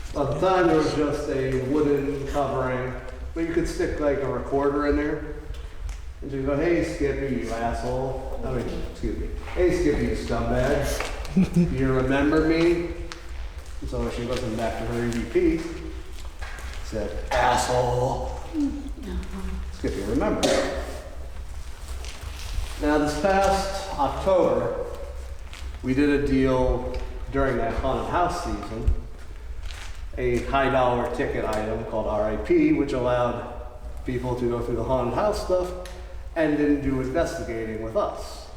At the time, there was just a wooden covering, but you could stick like a recorder in there. And she'd go, "Hey, Skippy, you asshole." I mean, excuse me. "Hey, Skippy, you scumbag. Do you remember me?" And so she listened back to her EVP, said, "Asshole." Skippy remembered. Now, this past October, we did a deal during that haunted house season, a high dollar ticket item called RIP, which allowed people to go through the haunted house stuff and then do investigating with us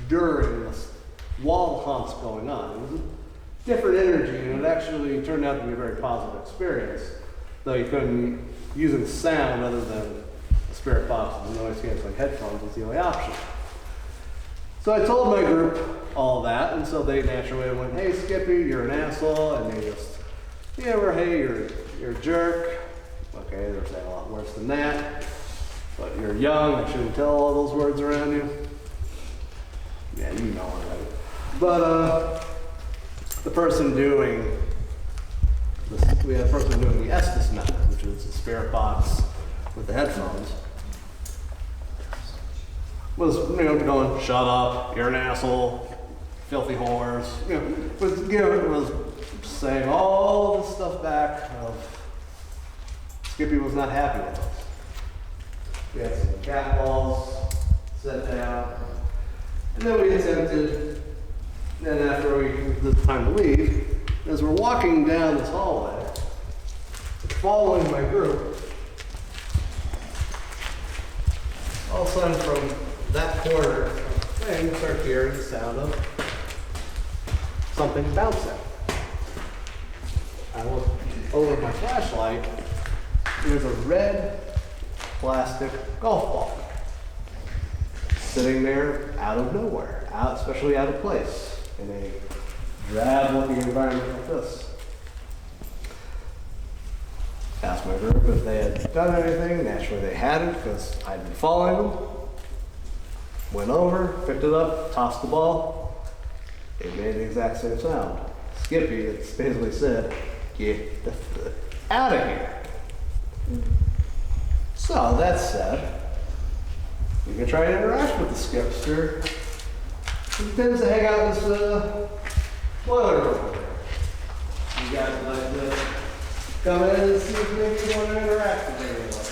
during this while the haunt's going on. It was a different energy, and it actually turned out to be a very positive experience, though you couldn't, using sound other than a spirit box and noise canceling headphones was the only option. So I told my group all that, and so they naturally went, "Hey, Skippy, you're an asshole," and they just, "Yeah, hey, you're a jerk." Okay, they're saying a lot worse than that. "But you're young, I shouldn't tell all those words around you." Yeah, you know already. But the person doing this, we had a person doing the Estes method, which is the spirit box with the headphones, was going, "Shut up, you're an asshole, filthy whores." It was saying all this stuff back of Skippy was not happy with us. We had some cat balls set down, and then we attempted, then after it was time to leave, as we're walking down this hallway, following my group, all of a sudden from that corner thing, we start hearing the sound of something bouncing. I look over my flashlight, there's a red plastic golf ball sitting there out of nowhere, especially out of place in a drab looking environment like this. Asked my group if they had done anything. Naturally they hadn't, because I'd been following them. Went over, picked it up, tossed the ball. It made the exact same sound. Skippy, it basically said, "Get the fuck out of here." So that said, you can try and interact with the skipster. He tends to hang out in this boiler room. You guys would like to come in and see if maybe you want to interact with any of us.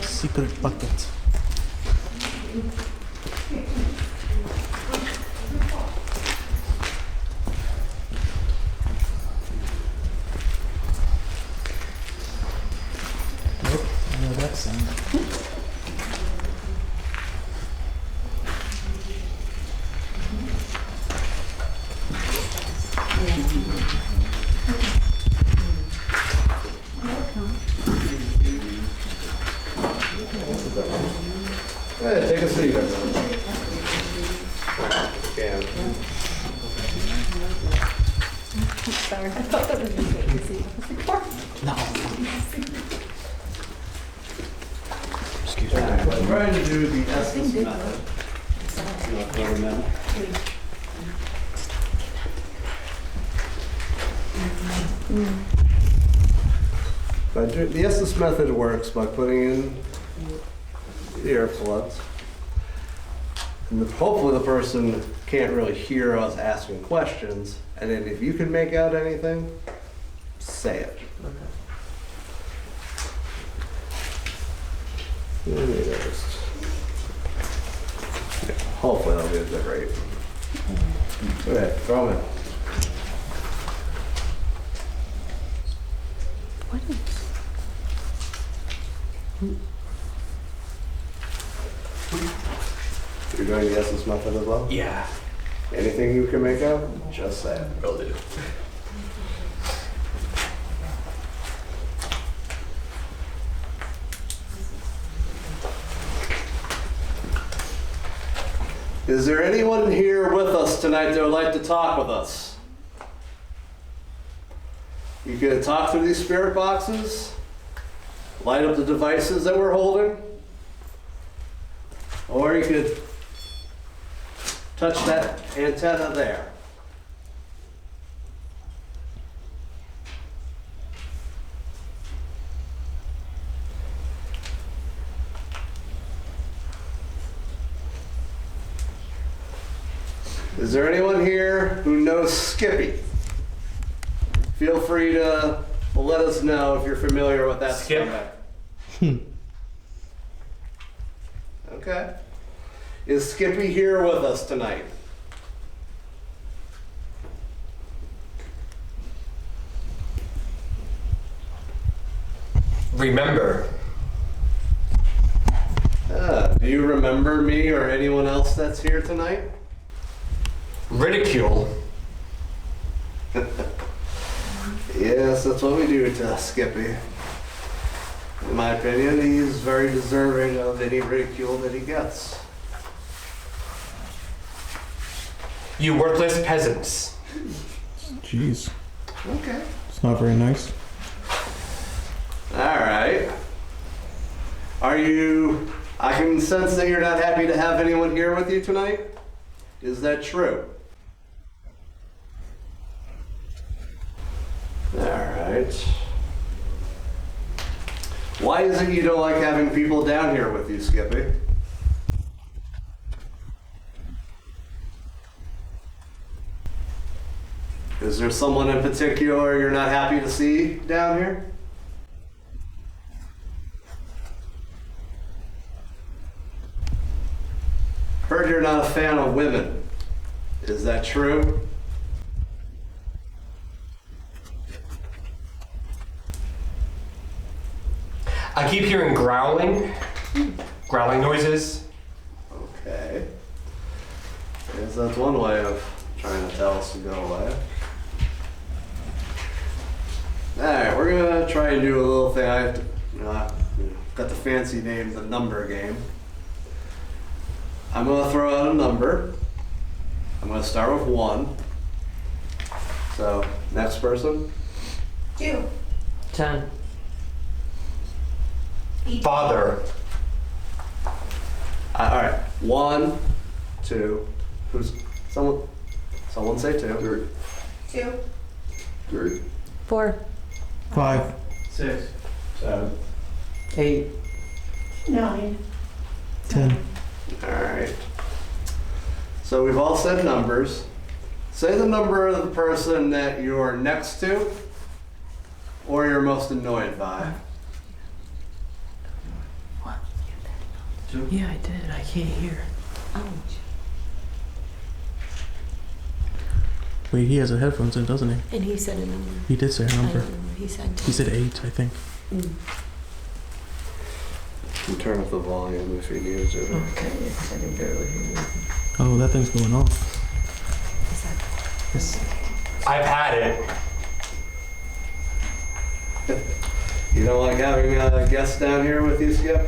Secret bucket. Nope, I know that sound. Hey, take a seat, everyone. Again. sorry. I thought that was just waiting to see. Excuse me. I'm trying to do the essence method. You want to throw them in? The essence method works by putting in the earplugs. And hopefully the person can't really hear us asking questions. And then if you can make out anything, say it. Let me just- yeah, hopefully that'll be a good rate. Okay, throw them in. What is? You're doing the essence method as well? Yeah. Anything you can make out, just say it. Will do. Is there anyone here with us tonight that would like to talk with us? You can talk through these spirit boxes, light up the devices that we're holding, or you could touch that antenna there. Is there anyone here who knows Skippy? Feel free to let us know if you're familiar with that Skip? scumbag. Okay. Is Skippy here with us tonight? Remember. Do you remember me or anyone else that's here tonight? Ridicule. Yes, that's what we do to Skippy. In my opinion, he's very deserving of any ridicule that he gets. You worthless peasants. Jeez. Okay. It's not very nice. All right. I can sense that you're not happy to have anyone here with you tonight. Is that true? All right. Why is it you don't like having people down here with you, Skippy? Is there someone in particular you're not happy to see down here? Heard you're not a fan of women. Is that true? I keep hearing growling noises. Okay. Guess that's one way of trying to tell us to go away. Alright, we're gonna try and do a little thing. I have to, got the fancy name, the number game. I'm gonna throw out a number. I'm gonna start with 1. So, next person. 2. 10. Father. Alright, 1, 2. Someone say 2. 2. 3. 4. 5. 6. 7. 8. 9. 10. Alright. So we've all said numbers. Say the number of the person that you're next to or you're most annoyed by. What? Yeah, I did. I can't hear. Wait, he has the headphones in, doesn't he? And he said a number. He did say a I number. don't know what he said. He said 8, I think. You turn up the volume if you need to. Okay, I can barely hear you. Oh, that thing's going off. I've had it. You don't like having guests down here with you, Skip?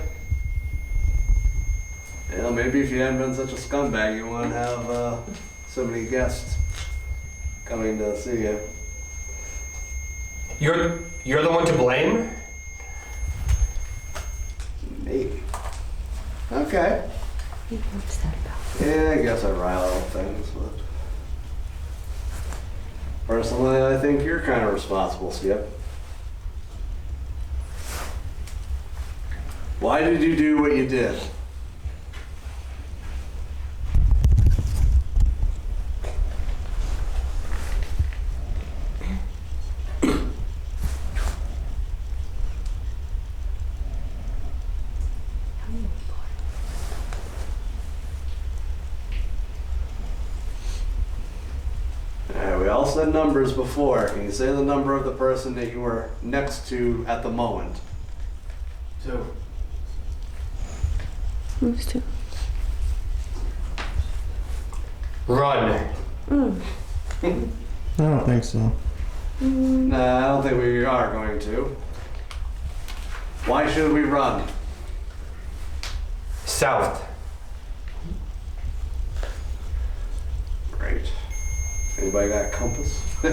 Yeah, maybe if you hadn't been such a scumbag, you wouldn't have so many guests coming to see you. You're the one to blame? Maybe. Okay. What's that about? Yeah, I guess I rile out things, but personally, I think you're kind of responsible, Skip. Why did you do what you did? We all said numbers before. Can you say the number of the person that you were next to at the moment? 2. Who's 2? Run. I don't think so. Nah, I don't think we are going to. Why should we run? South. Great. Anybody got a compass? I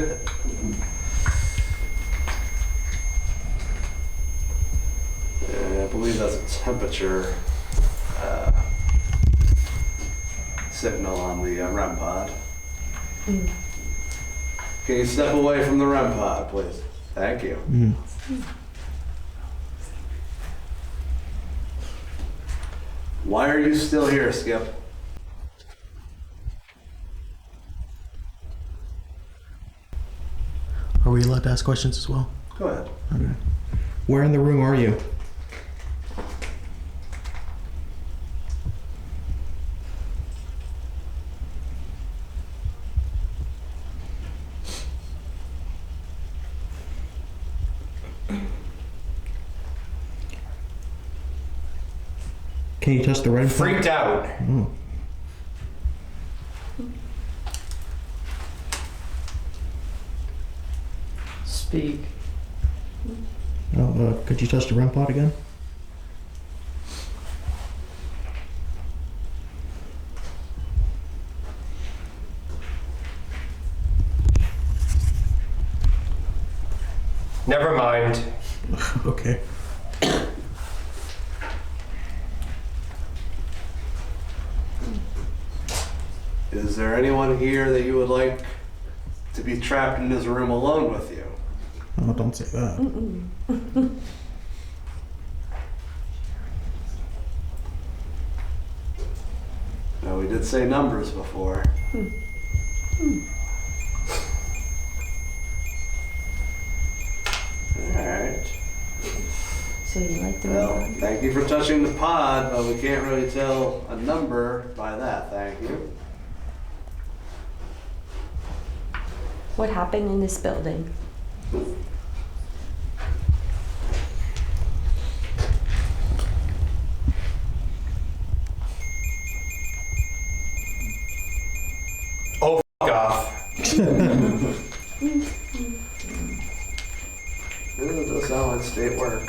believe that's a temperature signal on the REM pod. Can you step away from the REM pod, please? Thank you. Why are you still here, Skip? Are we allowed to ask questions as well? Go ahead. Okay. Where in the room are you? Can you touch the red? Freaked out. Oh. Speak. Oh, could you touch the REM pod again? Never mind. Okay. Is there anyone here that you would like to be trapped in this room alone with you? Oh, don't say that. No, we did say numbers before. Alright. So you like the Well, REM pod? thank you for touching the pod, but we can't really tell a number by that, thank you. What happened in this building? Oh, fuck off. It does sound like state work.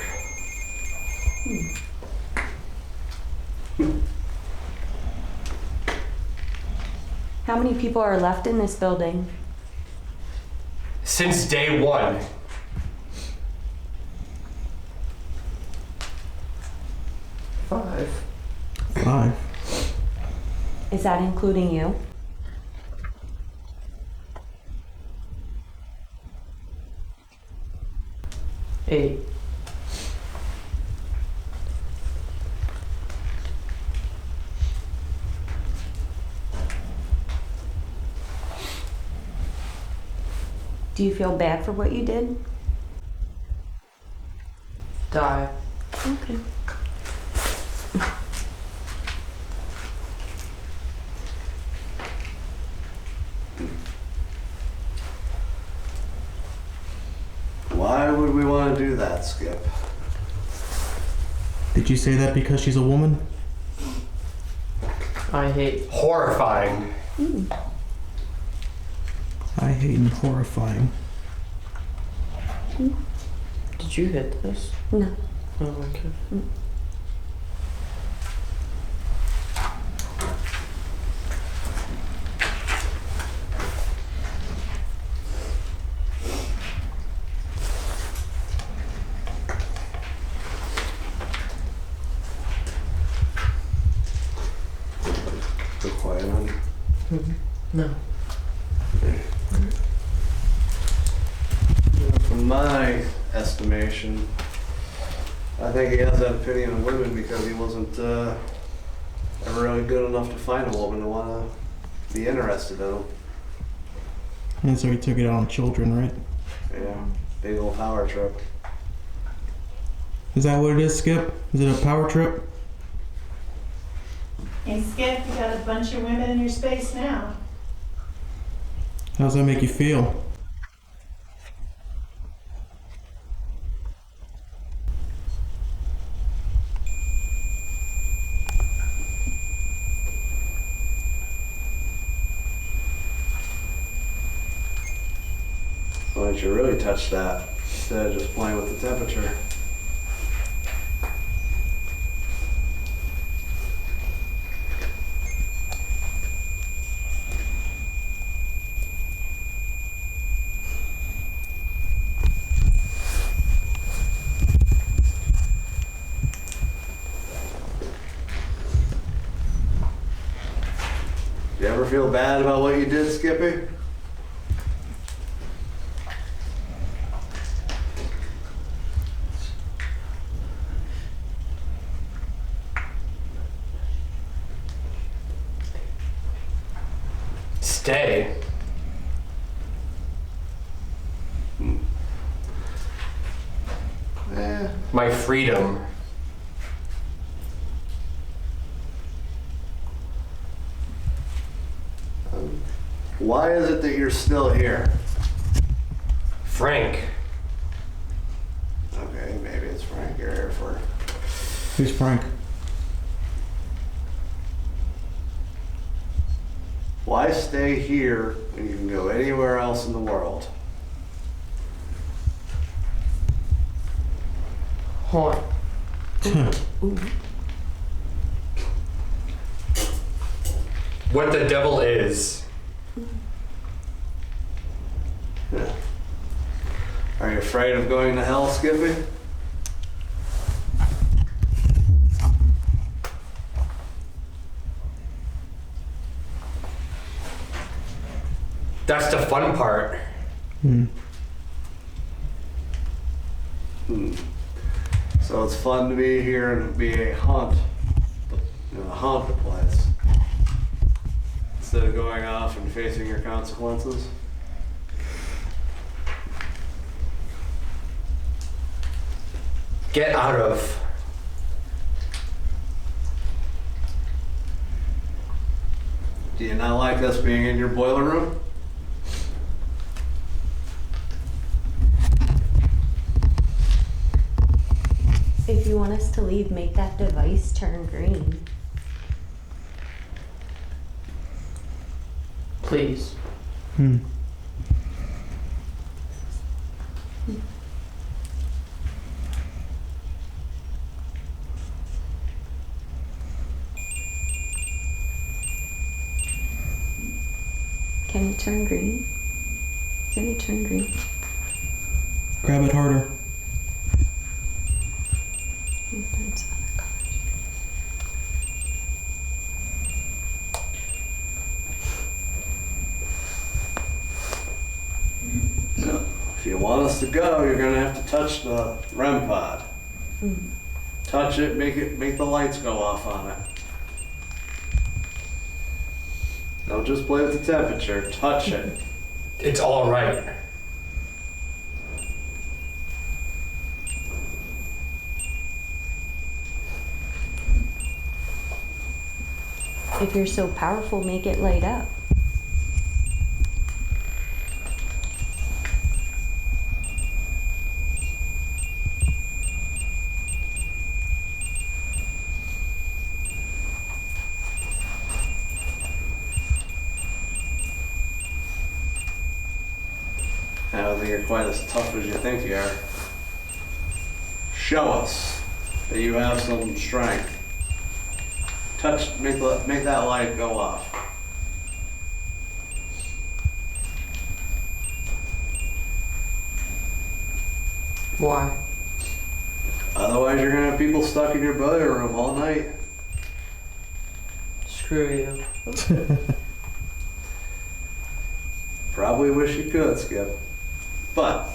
How many people are left in this building? Since day one. Five. 5. Is that including you? Eight. Do you feel bad for what you did? Die. Okay. Why would we want to do that, Skip? Did you say that because she's a woman? I hate. Horrifying. I hate and horrifying. Did you hit this? No. Oh, okay. No. From my estimation, I think he has that opinion of women because he wasn't ever really good enough to find a woman to want to be interested in him. And so he took it on children, right? Yeah, big old power trip. Is that what it is, Skip? Is it a power trip? Hey Skip, you got a bunch of women in your space now. How does that make you feel? Why don't you really touch that instead of just playing with the temperature? You ever feel bad about what you did, Skippy? Stay. My freedom. Why is it that you're still here? Frank. Okay, maybe it's Frank you're here for. Who's Frank? Why stay here when you can go anywhere else in the world? Hold on. What the devil is. Yeah. Are you afraid of going to hell, Skippy? That's the fun part. So it's fun to be here and be a haunt the place. Instead of going off and facing your consequences. Get out of. Do you not like us being in your boiler room? If you want us to leave, make that device turn green. Please. Can it turn green? Can it turn green? Grab it harder. If you want us to go, you're gonna have to touch the REM pod. Touch it, make the lights go off on it. Don't just play with the temperature, touch it. It's all right. If you're so powerful, make it light up. I don't think you're quite as tough as you think you are. Show us that you have some strength. Touch, make that light go off. Why? Otherwise, you're gonna have people stuck in your boiler room all night. Screw you. Probably wish you could, Skip. But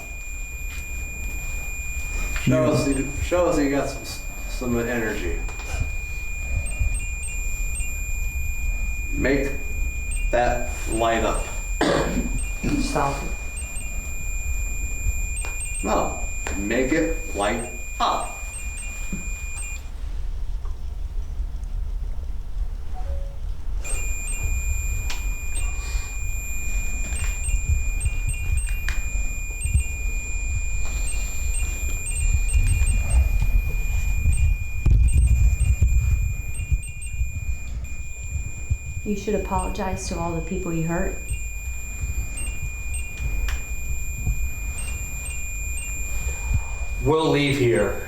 show us you got some energy. Make that light up. Stop. No, make it light up. You should apologize to all the people you hurt. We'll leave here.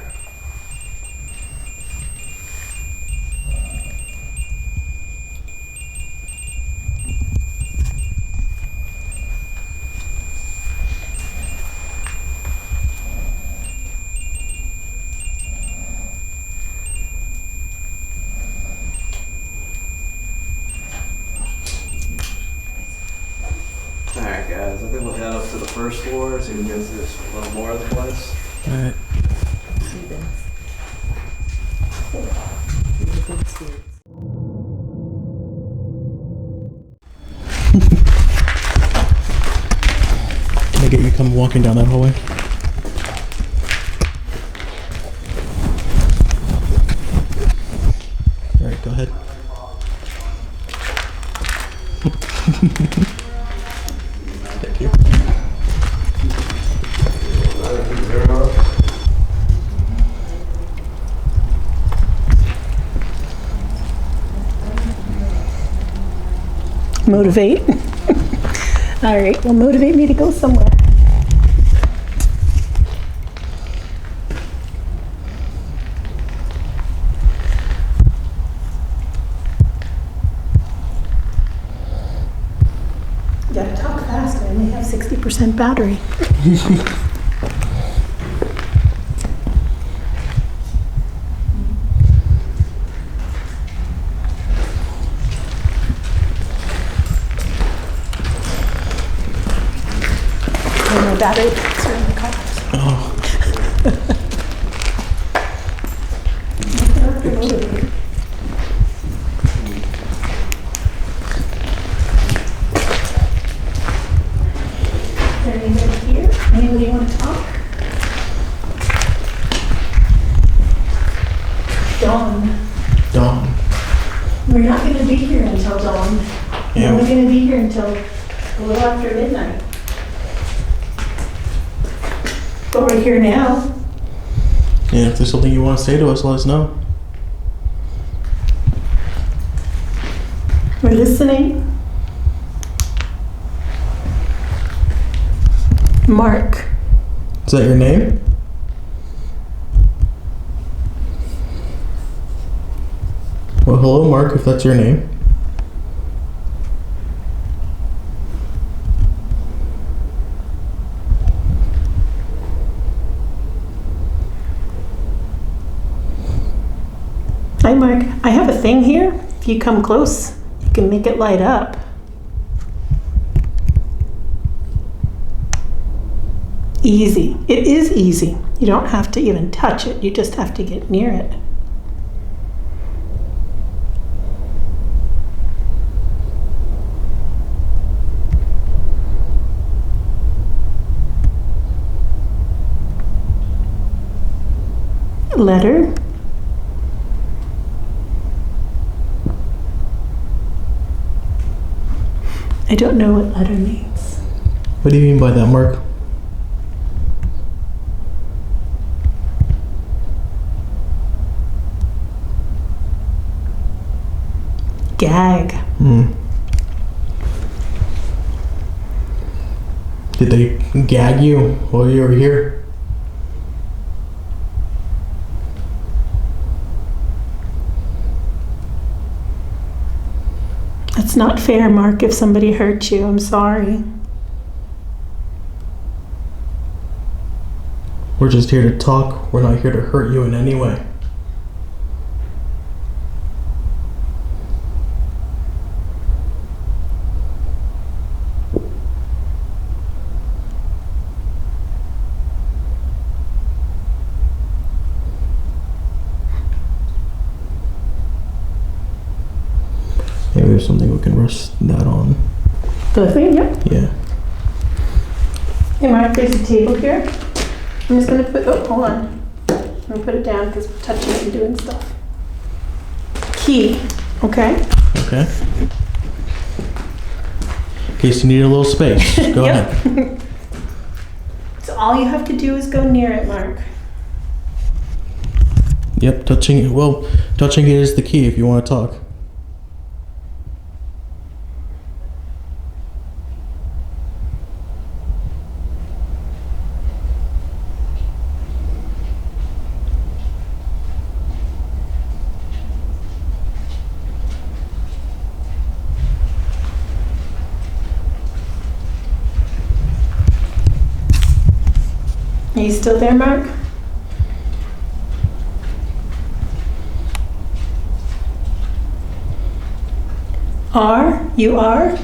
Alright guys, I think we'll head up to the first floor so you can get this a little more of the place. Alright. Can I get you to come walking down that hallway? Alright, go ahead. Thank you. Motivate. All right, well, motivate me to go somewhere. You gotta talk fast. I only have 60% battery. No battery packs are in the car. Oh. Is there anybody here? Anybody want to talk? Dawn. Dawn. We're not going to be here until dawn. Yeah. We're only going to be here until a little after midnight. But we're here now. Yeah, if there's something you want to say to us, let us know. We're listening. Mark. Is that your name? Well, hello, Mark, if that's your name. Hi, Mark. I have a thing here. If you come close, you can make it light up. Easy. It is easy. You don't have to even touch it. You just have to get near it. Letter. I don't know what letter means. What do you mean by that, Mark? Gag. Did they gag you while you were here? It's not fair, Mark, if somebody hurt you. I'm sorry. We're just here to talk. We're not here to hurt you in any way. Maybe there's something we can rest that on. The thing, yep. Yeah. Hey Mark, there's a table here. I'm just gonna put, oh, hold on. I'm gonna put it down because we're touching it and doing stuff. Key, okay? Okay. In case you need a little space, go ahead. So all you have to do is go near it, Mark. Yep, touching it. Well, touching it is the key if you want to talk. Are you still there, Mark? You are?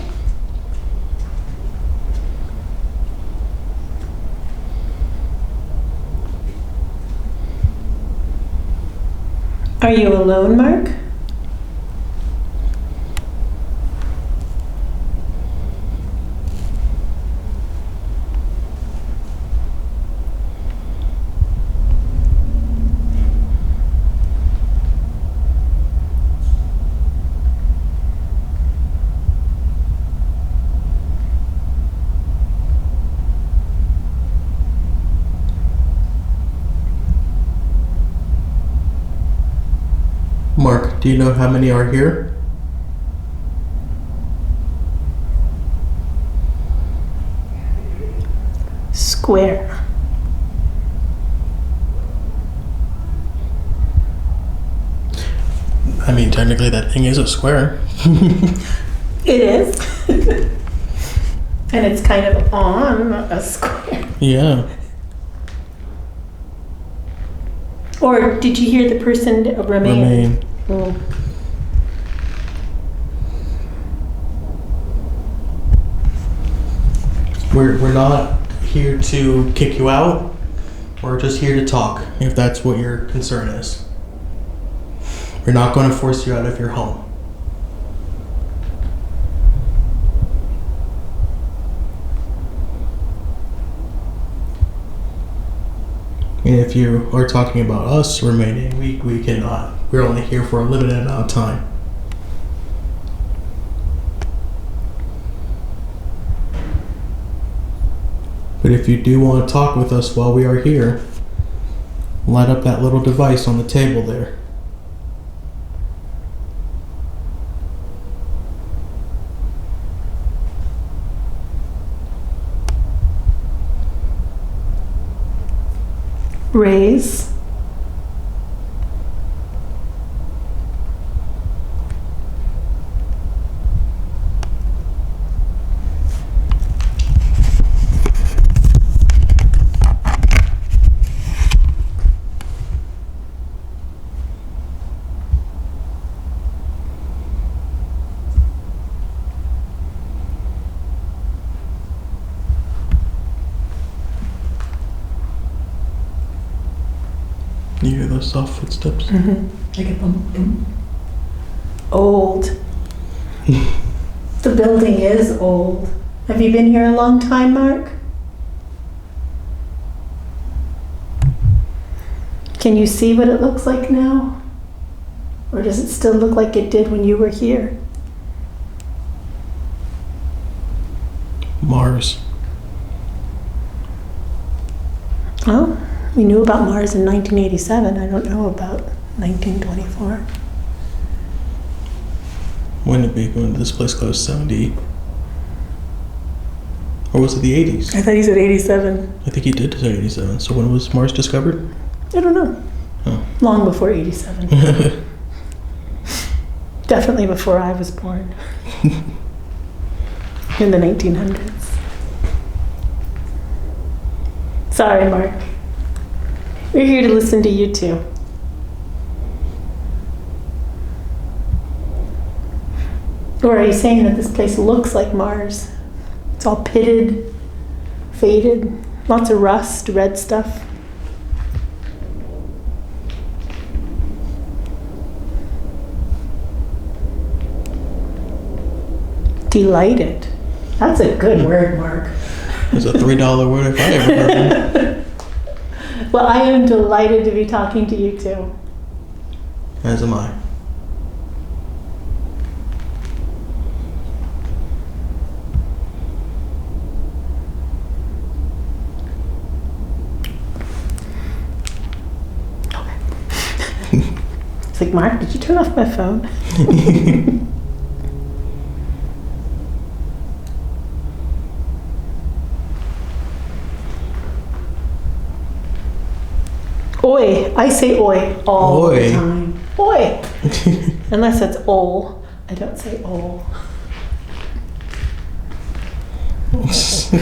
Are you alone, Mark? Mark, do you know how many are here? Square. I mean, technically that thing is a square. It is. And it's kind of on a square. Yeah. Or did you hear the person remain? Oh. We're not here to kick you out. We're just here to talk, if that's what your concern is. We're not going to force you out of your home. And if you are talking about us remaining, we cannot. We're only here for a limited amount of time. But if you do want to talk with us while we are here, light up that little device on the table there. Raise. You hear those soft footsteps? Mm-hmm. I get them. Old. The building is old. Have you been here a long time, Mark? Can you see what it looks like now? Or does it still look like it did when you were here? Mars. Oh, we knew about Mars in 1987. I don't know about 1924. When did we go into this place closed? 70? Or was it the 80s? I thought he said 87. I think he did say 87. So when was Mars discovered? I don't know. Oh. Long before 87. Definitely before I was born. In the 1900s. Sorry, Mark. We're here to listen to you two. Or are you saying that this place looks like Mars? It's all pitted, faded, lots of rust, red stuff. Delighted. That's a good word, Mark. It's a $3 word if I ever heard one. Well, I am delighted to be talking to you too. As am I. It's like, Mark, did you turn off my phone? Oi. I say oi all the time. Oi. Unless it's ol. I don't say ol. Looks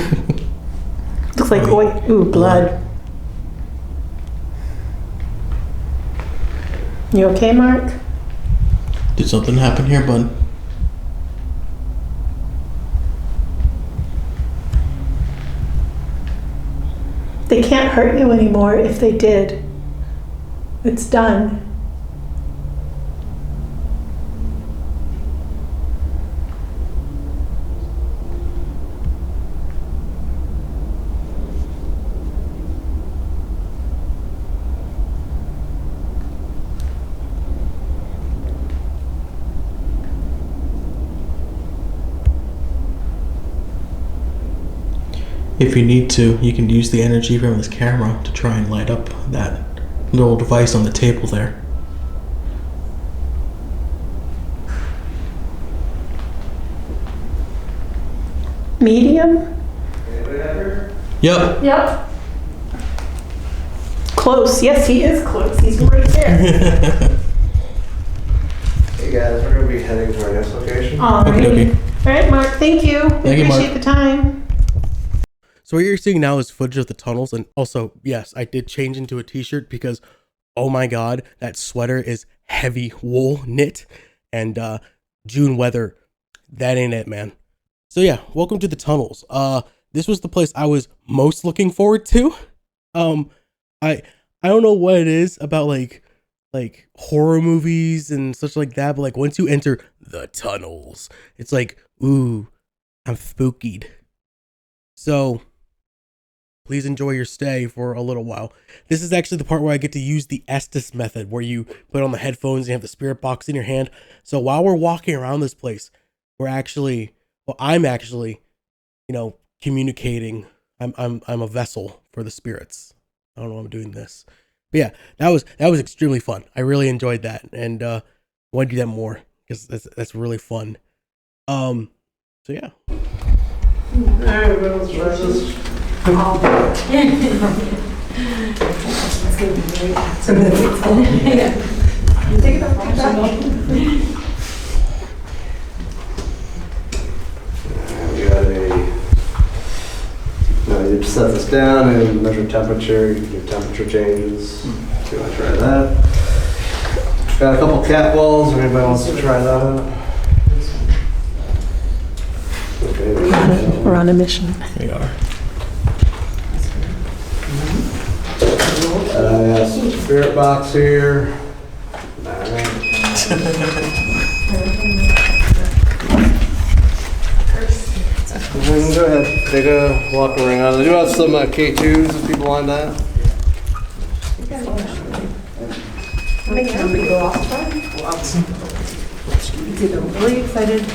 like oi. Ooh, blood. You okay, Mark? Did something happen here, bud? They can't hurt you anymore. If they did, it's done. If you need to, you can use the energy from this camera to try and light up that little device on the table there. Medium? Yep. Yep. Close. Yes, he is close. He's right there. Hey guys, we're going to be heading to our next location. All right. All right, Mark. Thank you. Thank you, Mark. Appreciate the time. So what you're seeing now is footage of the tunnels, and also, yes, I did change into a t-shirt because, oh my god, that sweater is heavy wool knit, and June weather, that ain't it, man. So yeah, welcome to the tunnels. This was the place I was most looking forward to. I don't know what it is about like horror movies and such like that, but like once you enter the tunnels, it's like, ooh, I'm spookied. So please enjoy your stay for a little while. This is actually the part where I get to use the Estes method, where you put on the headphones and you have the spirit box in your hand. So while we're walking around this place, I'm actually, communicating. I'm a vessel for the spirits. I don't know why I'm doing this. But yeah, that was extremely fun. I really enjoyed that, and I want to do that more because that's really fun. So yeah. Alright, let's try this. Take it up. We got you set this down and measure temperature. You can do temperature changes. If you want to try that. Got a couple cat walls. If anybody wants to try that out. Okay. We're on a mission. We are. Spirit box here. Go ahead, take a walk around. They do have some K2s if people want that. Make it go off. It's either really excited or.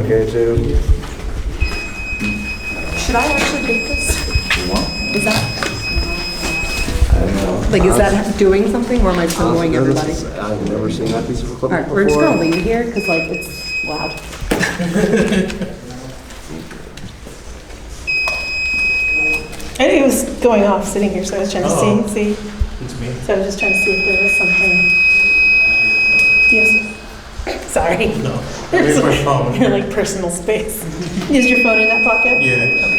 K2. Should I actually take this? Is that? Like, is that doing something, or am I just annoying everybody? I've never seen that piece of equipment. All right, we're just gonna leave it here because like it's loud. I think it was going off sitting here, so I was trying to see. It's me. So I was just trying to see if there was something. Yes. Sorry. No. Here's my phone. You're like personal space. Is your phone in that pocket? Yeah. Okay.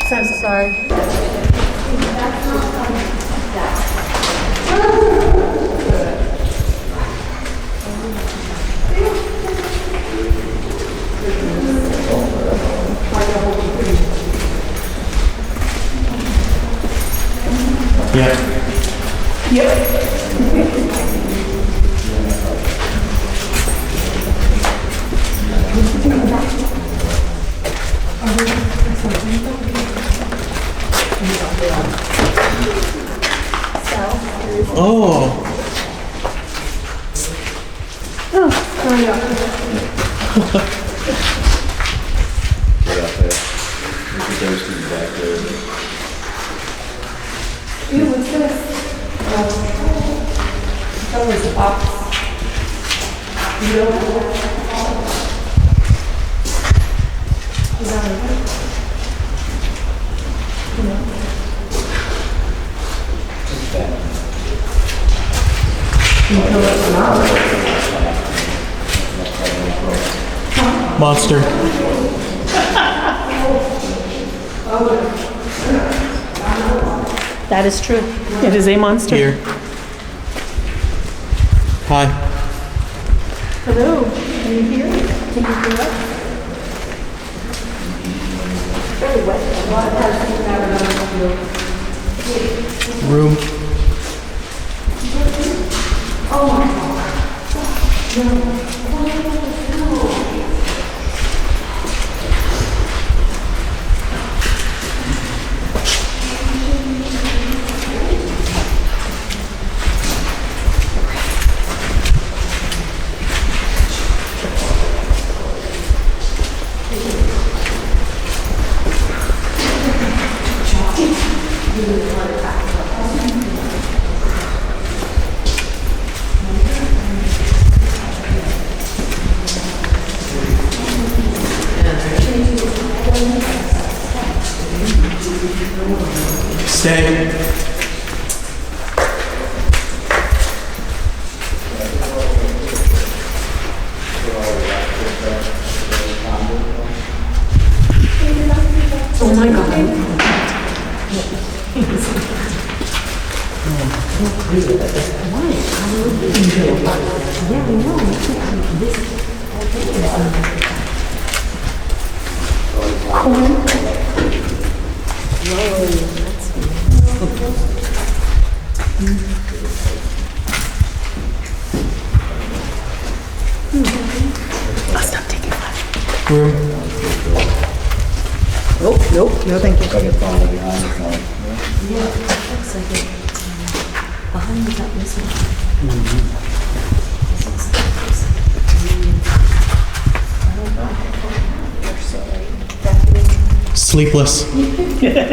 So I'm sorry. Yeah. Yep. Oh. Oh, sorry. Right out there. Ghosting back there. Ew, what's this? That was a box. You know what? Is that right? Monster. That is true. It is a monster. Here. Hi. Hello. Are you here? Can you hear us? Very wet. A lot of Room. Oh my God. No. Stay. Oh my God. I'll stop taking that. Room. Oh, nope, no thank you. Like it's falling behind or something. Yeah, it looks like it. Behind is up this one. Sleepless. Yeah,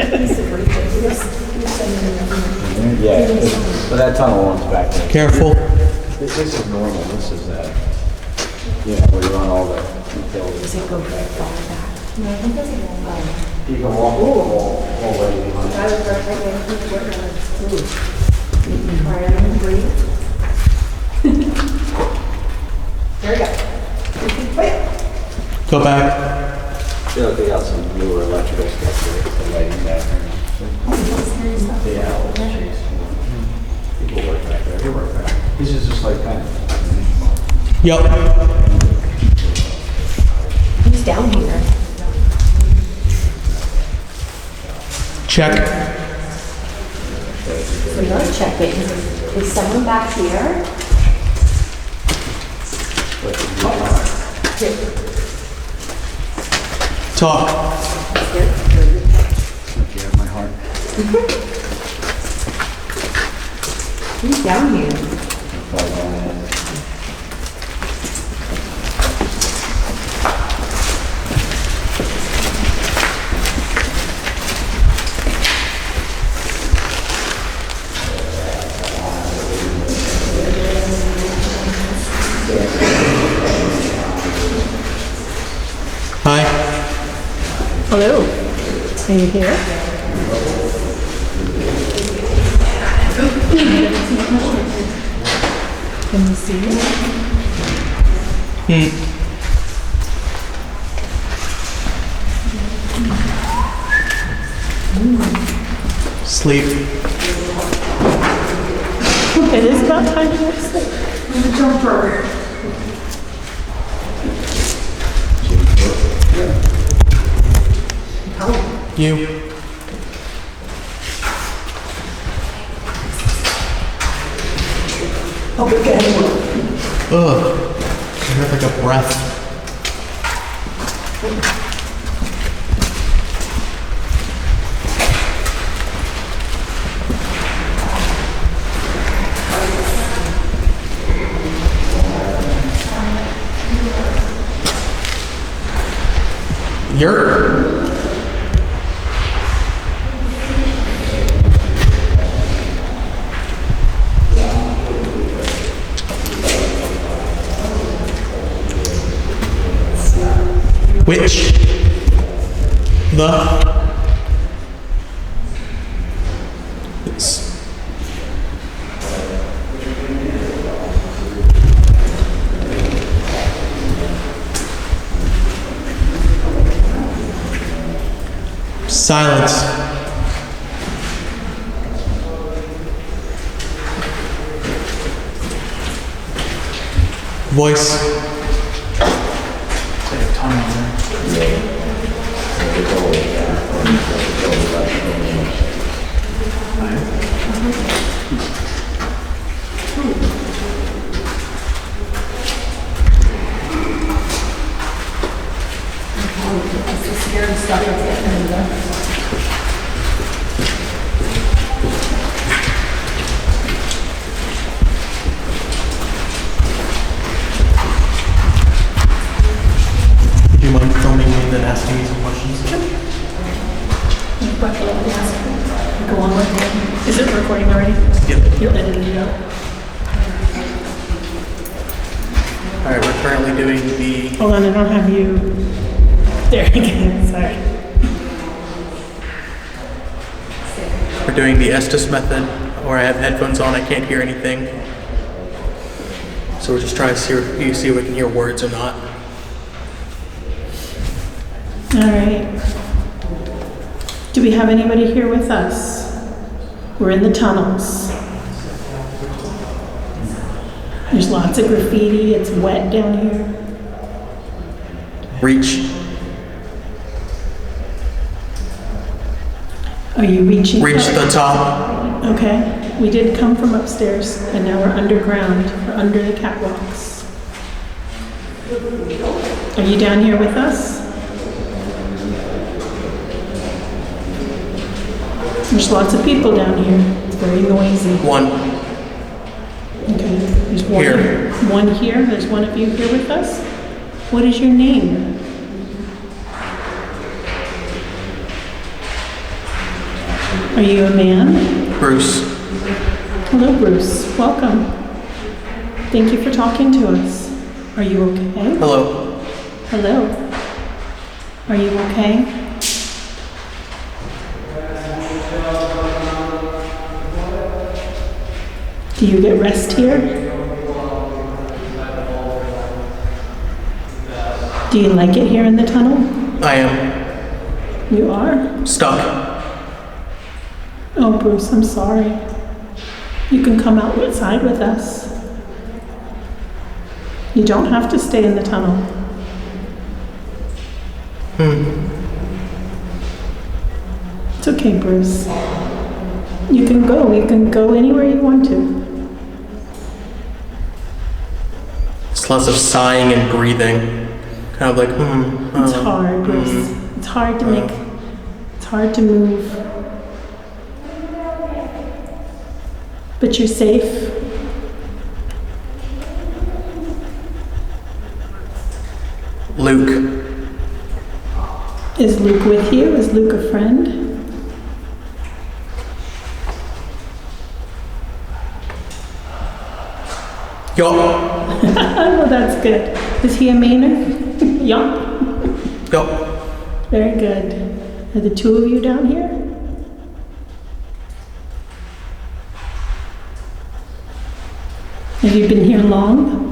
but that tunnel one's back there. Careful. This is normal, this is yeah, where you run all the utilities. Does it go far back? No, I think doesn't go far. You can walk all the way behind. I was right there. He's working on his food. All right, I'm gonna breathe. There we go. Wait. Go back. Yeah, they got some newer electrical stuff there, the lighting back there. Yeah, people work back there, they work back. This is just like kind of. Yup. Who's down here? Check. We gotta check it. Is someone back here? Talk. Okay, my heart. Who's down here? Hi. Hello. Are you here? Can you see it? Sleep. It is about time to go to sleep. I'm a jumper. You. Ugh. I have like a breath. You're. Which the silence. Voice. Would you mind filming me and then asking me some questions? Go on with it. Is it recording already? Yep. You'll edit it out. Alright, we're currently doing the. Hold on, I don't have you. There you go. Sorry. We're doing the Estes method, where I have headphones on, I can't hear anything. So we're just trying to see if we can hear words or not. All right. Do we have anybody here with us? We're in the tunnels. There's lots of graffiti. It's wet down here. Reach. Are you reaching? Reach the top. Okay. We did come from upstairs, and now we're underground. We're under the catwalks. Are you down here with us? There's lots of people down here. It's very noisy. One. Okay. There's one Here. One here. There's one of you here with us. What is your name? Are you a man? Bruce. Hello, Bruce. Welcome. Thank you for talking to us. Are you okay? Hello. Hello. Are you okay? Do you get rest here? Do you like it here in the tunnel? I am. You are? Stuck. Oh, Bruce, I'm sorry. You can come outside with us. You don't have to stay in the tunnel. It's okay, Bruce. You can go. You can go anywhere you want to. It's lots of sighing and breathing. Kind of like, It's hard, Bruce. It's hard to make, it's hard to move. But you're safe. Luke. Is Luke with you? Is Luke a friend? Yo. Oh, that's good. Is he a Mainer? Yeah. Yo. Very good. Are the two of you down here? Have you been here long?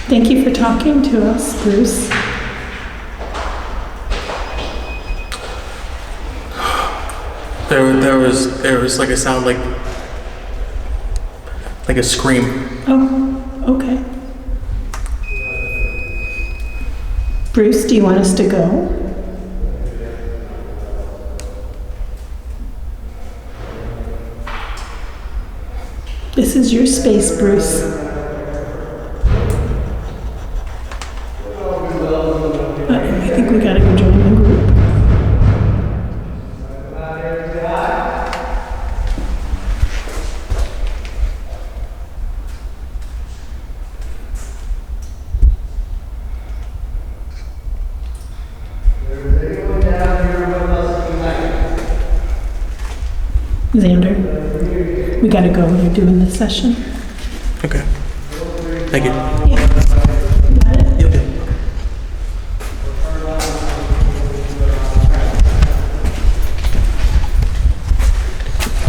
Thank you for talking to us, Bruce. There was like a sound like a scream. Oh, okay. Bruce, do you want us to go? This is your space, Bruce. I think we gotta go join the group. Xander, we gotta go. They're doing this session. Okay. Thank you. Did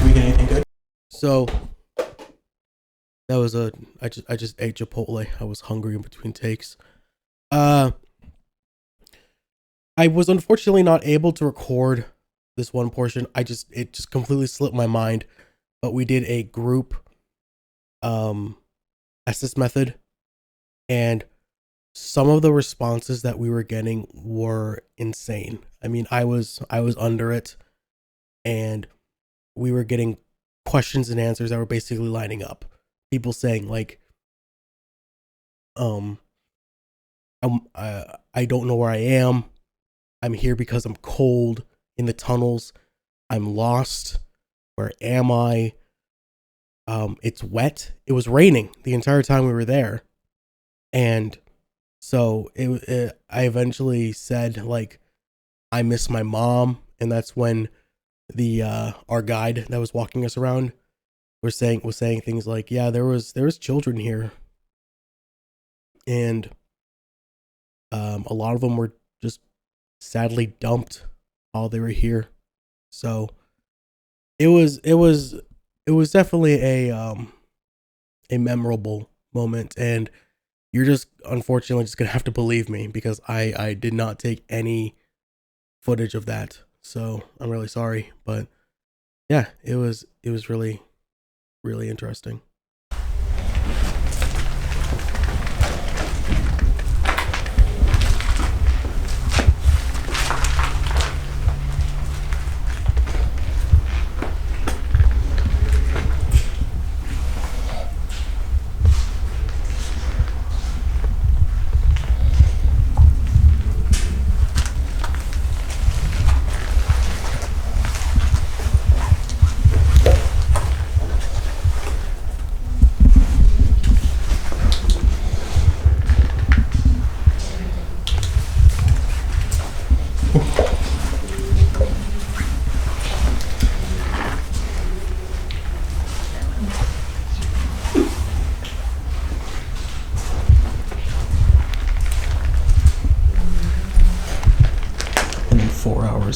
we get anything good? So that was I just ate Chipotle. I was hungry in between takes. I was unfortunately not able to record this one portion. It just completely slipped my mind. But we did a group assist method, and some of the responses that we were getting were insane. I mean, I was under it, and we were getting questions and answers that were basically lining up. People saying like, I don't know where I am. I'm here because I'm cold in the tunnels. I'm lost. Where am I? It's wet. It was raining the entire time we were there. And so I eventually said like, I miss my mom. And that's when our guide that was walking us around was saying things like, yeah, there was children here. And a lot of them were just sadly dumped while they were here. So it was definitely a memorable moment, and you're just unfortunately just gonna have to believe me because I did not take any footage of that. So I'm really sorry, but yeah, it was really, really interesting.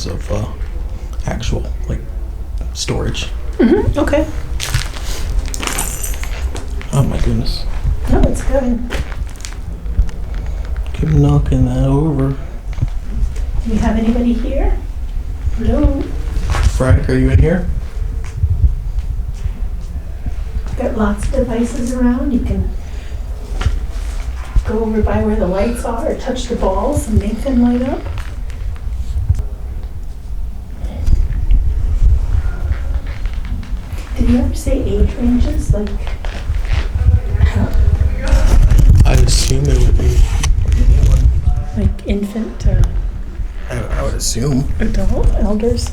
Of actual like storage. Mm-hmm. Okay. Oh my goodness. No, it's good. Keep knocking that over. Do we have anybody here? Hello. Frank, are you in here? Got lots of devices around. You can go over by where the lights are or touch the balls and make them light up. Did you ever say age ranges? Like, I assume it would be like infant to I would assume adult, elders.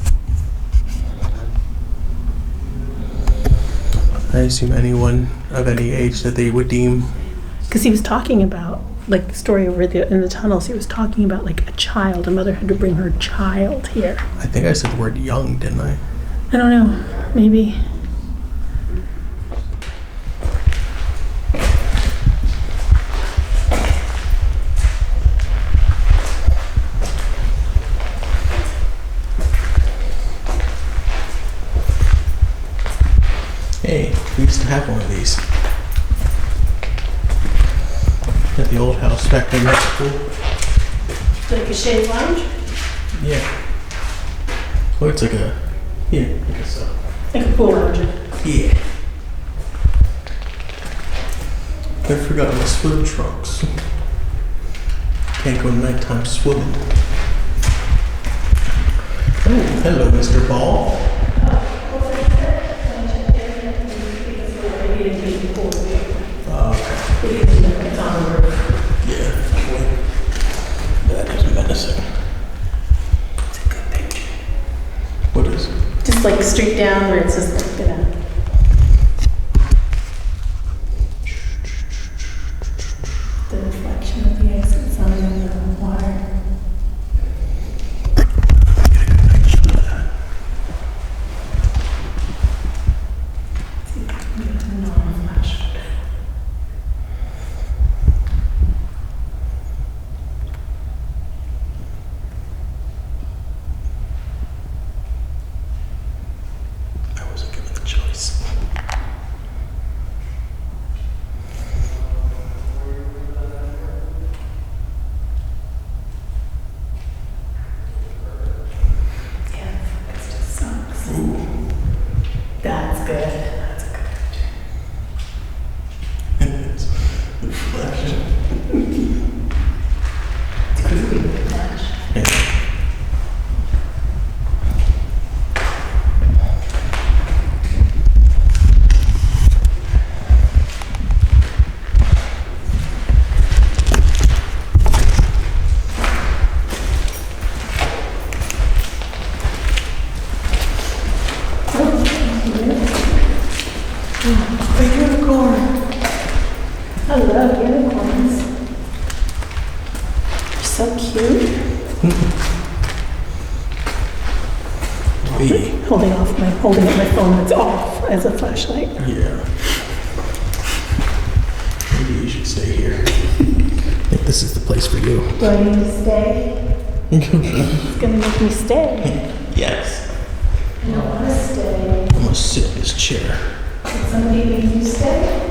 I assume anyone of any age that they would deem. Because he was talking about like the story over in the tunnels. He was talking about like a child. A mother had to bring her child here. I think I said the word young, didn't I? I don't know. Maybe. Hey, we used to have one of these at the old house back in that school. Like a shade lounge? Yeah. Well, it's like a, yeah, I guess so. Like a pool lounge. Yeah. I forgot my swim trunks. Can't go nighttime swimming. Oh, hello, Mr. Ball. Yeah, that is menacing. It's a good picture. What is it? Just like straight down where it says like that. The reflection of the exit sign in the water. That's good. That's good. It's reflection. It's creepy with the flash. Yeah. A unicorn. I love unicorns. They're so cute. Holding up my phone that's off as a flashlight. Yeah. Maybe you should stay here. I think this is the place for you. Do I need to stay? It's gonna make me stay. Yes. I don't want to stay. I'm gonna sit in this chair. Did somebody make you stay?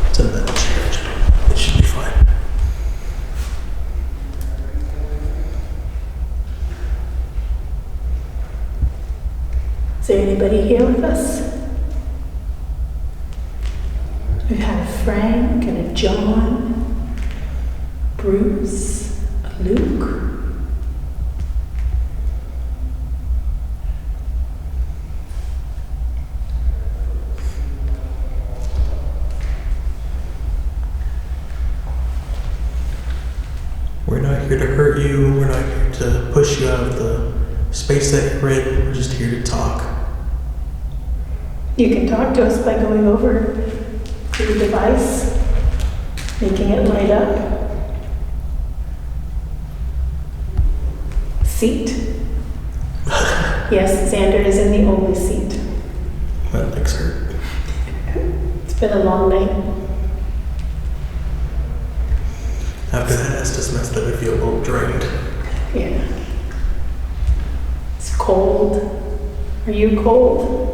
It's a metal chair. It should be fine. Is there anybody here with us? We have a Frank and a John, Bruce, a Luke. We're not here to hurt you. We're not here to push you out of the space that you're in. We're just here to talk. You can talk to us by going over to the device, making it light up. Seat. Yes, Xander is in the only seat. My legs hurt. It's been a long night. After that Estes messed up, I feel a little drained. Yeah. It's cold. Are you cold?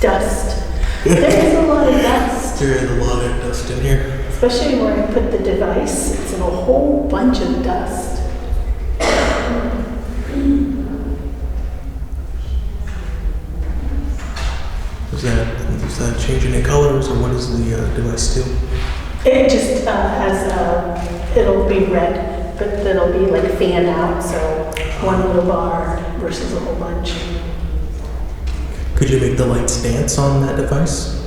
Dust. There's a lot of dust. There is a lot of dust in here. Especially where I put the device. It's in a whole bunch of dust. Does that change any colors, or what does the device do? It just has, it'll be red, but it'll be like fan out, so one little bar versus a whole bunch. Could you make the lights dance on that device?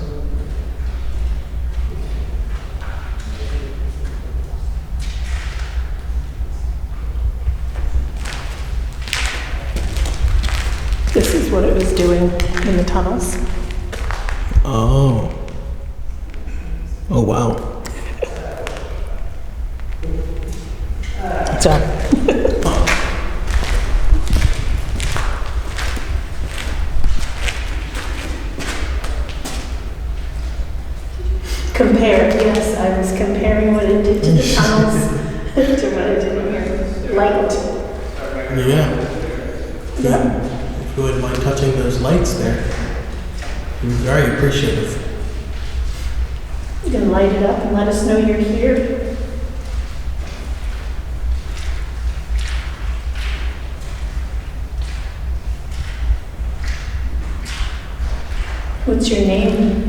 This is what it was doing in the tunnels. Oh. Oh, wow. It's up. Compare, yes, I was comparing what it did to the tunnels to what it did here. Light. Yeah. If you wouldn't mind touching those lights there, I'm very appreciative. You can light it up and let us know you're here. What's your name?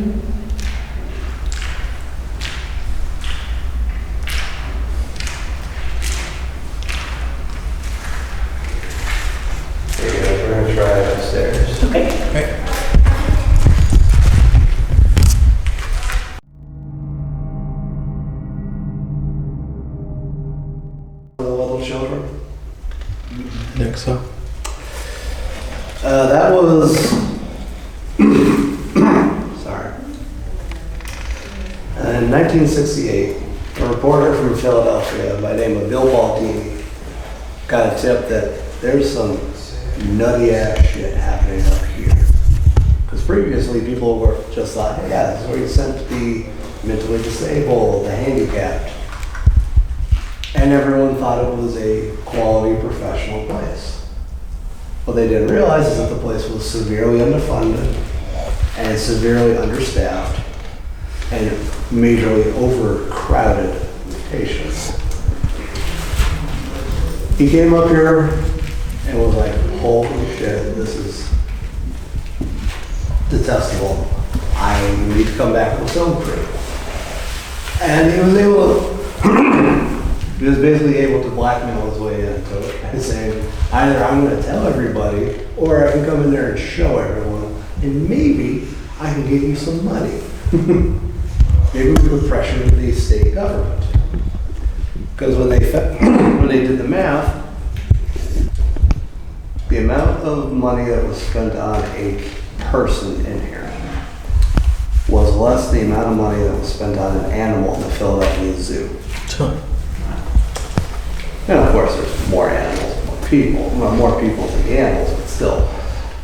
We're gonna try it upstairs. Okay. The little children. I think so. That was. Sorry. In 1968, a reporter from Philadelphia by the name of Bill Baldini got a tip that there's some nutty ass shit happening up here. Because previously people were just thought, hey, yeah, this is where you sent the mentally disabled, the handicapped. And everyone thought it was a quality professional place. What they didn't realize is that the place was severely underfunded and severely understaffed and majorly overcrowded with patients. He came up here and was like, holy shit, this is detestable. I need to come back with a film crew. And he was able to, he was basically able to blackmail his way into it and saying, either I'm going to tell everybody or I can come in there and show everyone and maybe I can get you some money. Maybe we could pressure the state government. Because when they did the math, the amount of money that was spent on a person in here was less the amount of money that was spent on an animal in the Philadelphia Zoo. And of course, there's more animals, more people. Well, more people than the animals, but still,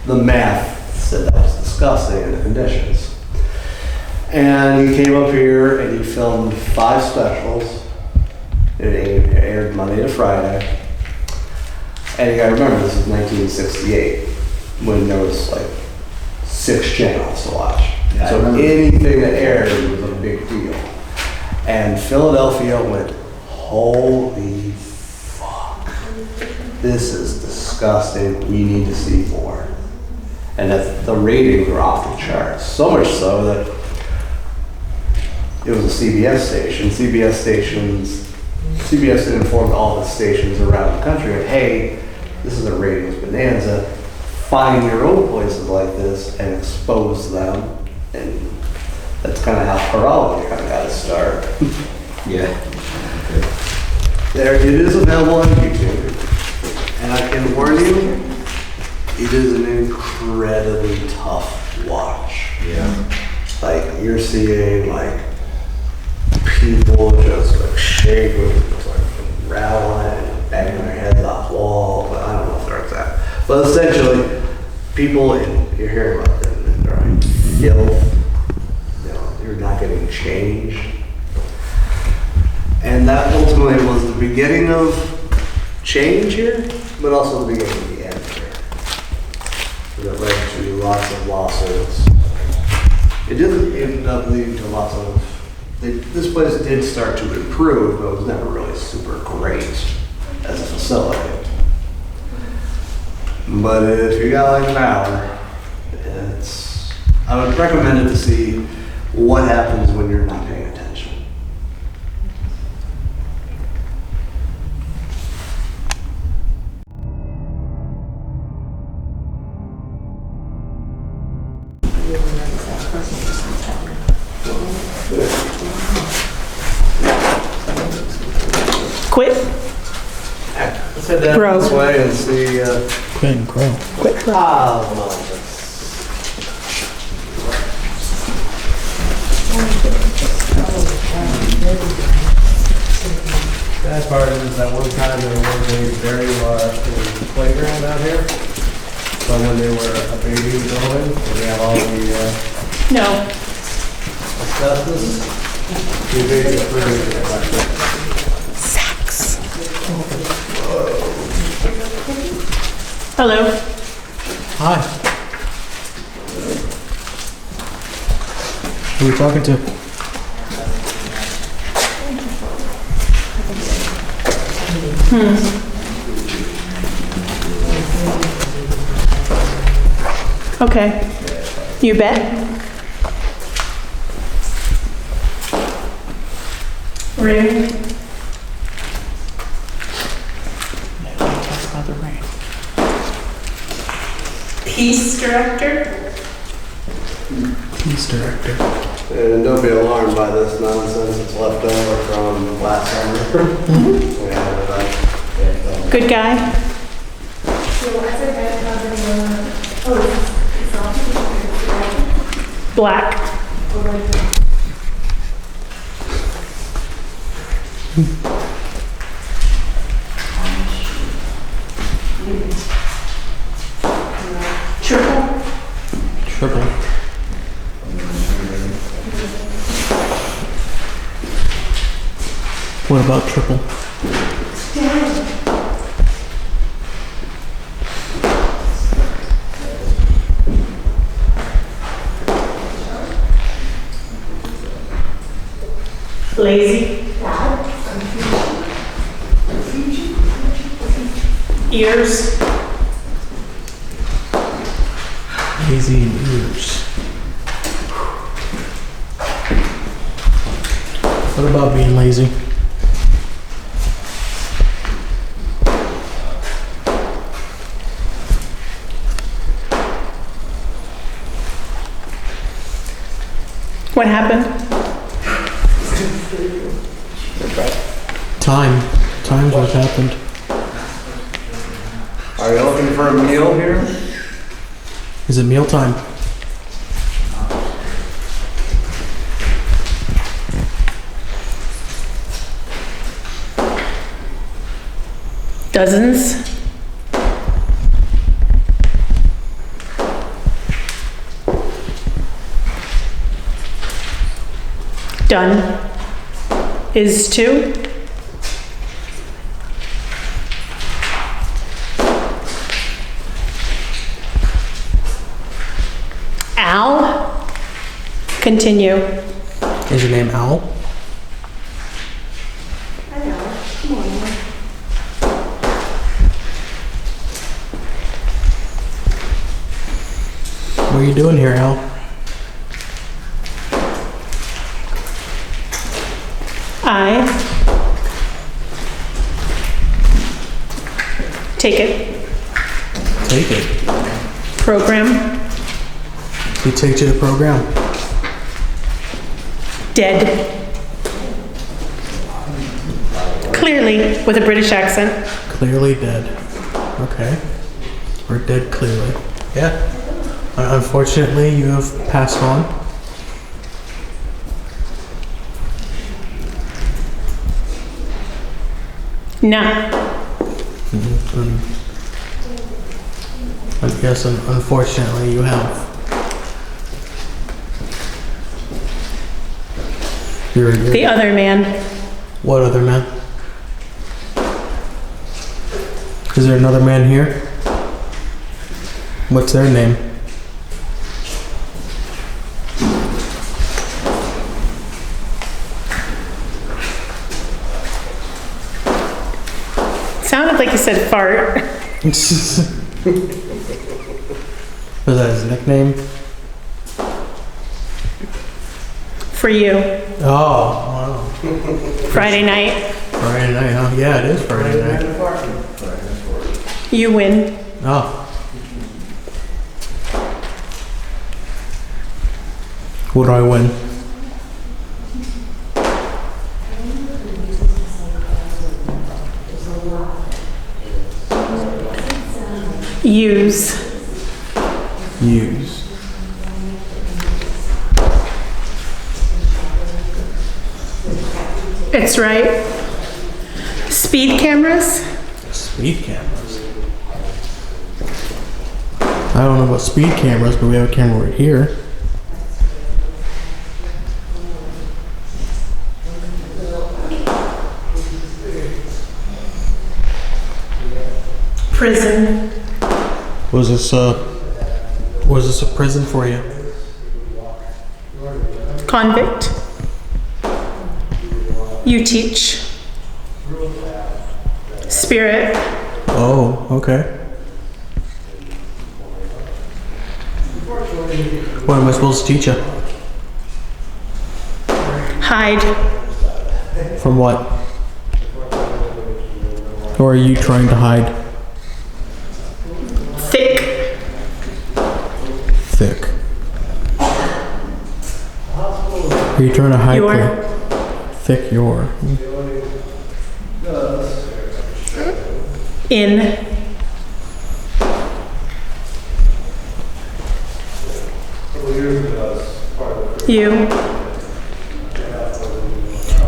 the math said that was disgusting in the conditions. And he came up here and he filmed 5 specials. It aired Monday to Friday. And you gotta remember, this is 1968, when there was like 6 channels to watch. Yeah, so anything that aired was a big deal. And Philadelphia went, holy fuck, this is disgusting, we need to see more. And that the ratings were off the charts. So much so that it was a CBS station. CBS had informed all the stations around the country of, hey, this is a ratings bonanza. Find your own places like this and expose them. And that's kind of how Parole kind of got its start. Yeah. There, it is available on YouTube. And I can warn you, it is an incredibly tough watch. Yeah. Like, you're seeing, like, people just, like, shaking, just, like, rattling, banging their heads off the wall, but I don't know if they're exact. But essentially, people, you're hearing about them, and they're like, guilt, you know, you're not getting changed. And that ultimately was the beginning of change here, but also the beginning of the end here. That led to lots of lawsuits. It did end up leading to lots of, this place did start to improve, but it was never really super great as a facility. But if you got like an hour, I would recommend it to see what happens when you're not paying attention. Quit. Let's head down Grow. this way and see. Quit and grow. Quit. Bad part is that one time there was a very large playground out here. But when they were a baby building, they had all the No. asbestos. The baby threw Sex. Hello. Hi. Who are we talking to? Okay. You bet. Rain. Talk about the rain. Peace director. Peace director. And don't be alarmed by this nonsense. It's left over from last summer. Yeah, Good guy. Black. Triple. Triple. What about triple? Lazy. Ears. Lazy ears. What about being lazy? What happened? Time's what happened. Are you looking for a meal here? Is it mealtime? Dozens. Done. Is 2. Al. Continue. Is your name Al? What are you doing here, Al? I take it. Take it. Program. He takes you to program. Dead. Clearly, with a British accent. Clearly dead. Okay. Or dead clearly. Yeah. Unfortunately, you have passed on. Nah. Yes, unfortunately, you have. You're The other man. What other man? Is there another man here? What's their name? Sounded like you said fart. Was that his nickname? For you. Oh, wow. Friday night. Friday night, huh? Yeah, it is Friday night. You win. Oh. What do I win? Use. Use. It's right. Speed cameras. Speed cameras. I don't know about speed cameras, but we have a camera right here. Prison. Was this a prison for you? Convict. You teach. Spirit. Oh, okay. What am I supposed to teach you? Hide. From what? Or are you trying to hide? Thick. Thick. Are you trying to hide? Your. Thick your. In. You.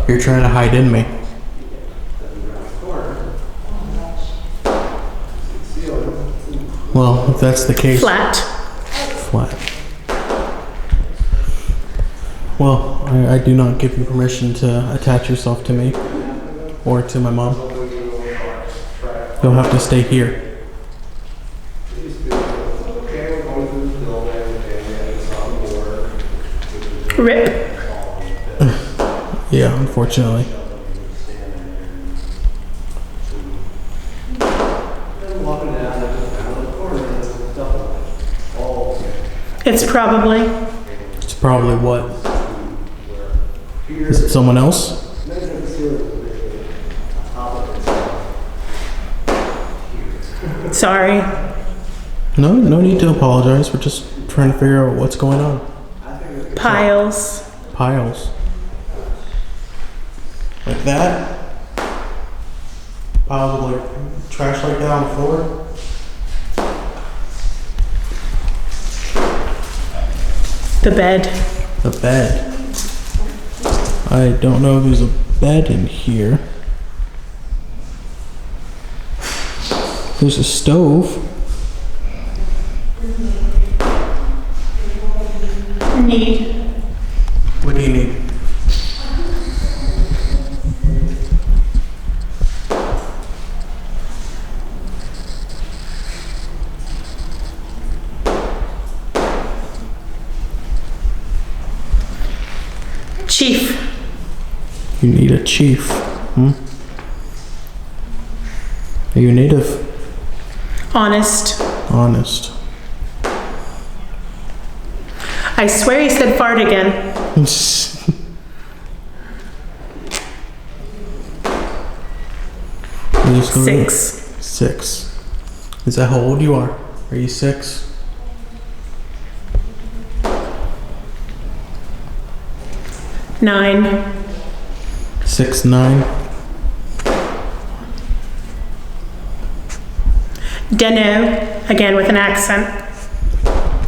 You're trying to hide in me. Well, if that's the case. Flat. Flat. Well, I do not give you permission to attach yourself to me. or to my mom. You'll have to stay here. Rip. Yeah, unfortunately. It's probably. It's probably what? Is it someone else? Sorry. No need to apologize. We're just trying to figure out what's going on. Piles. Piles. Like that? Piles of like trash like that on the floor? The bed. The bed. I don't know if there's a bed in here. There's a stove. Need. What do you need? Chief. You need a chief. Are you native? Honest. Honest. I swear he said fart again. 6. 6. Is that how old you are? Are you 6? Nine. 6, 9. Dunno. Again with an accent.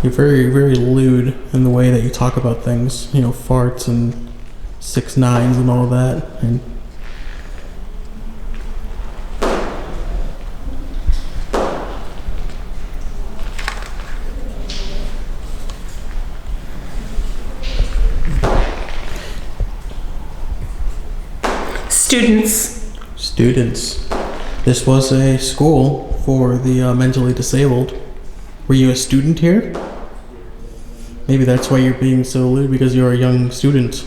You're very, very lewd in the way that you talk about things. You know, farts and 6, 9s and all that. And Students. Students. This was a school for the mentally disabled. Were you a student here? Maybe that's why you're being so lewd, because you're a young student.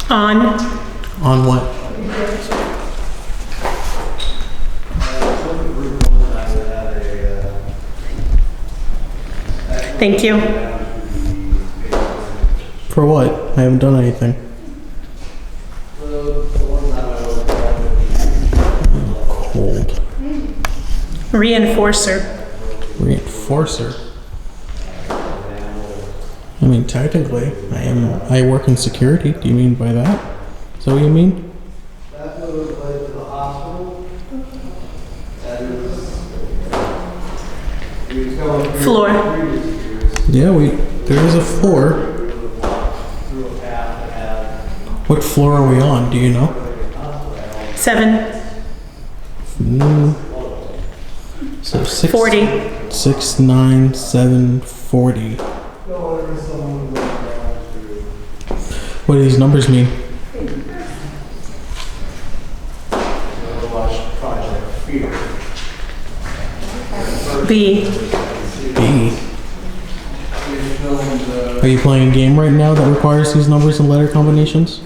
On. On what? Thank you. For what? I haven't done anything. Cold. Reinforcer. Reinforcer? I mean, technically, I work in security. Do you mean by that? Is that what you mean? Floor. Yeah, there is a floor. What floor are we on? Do you know? 7. So 6. 40. 6, 9, 7, 40. What do these numbers mean? B. B. Are you playing a game right now that requires these numbers and letter combinations?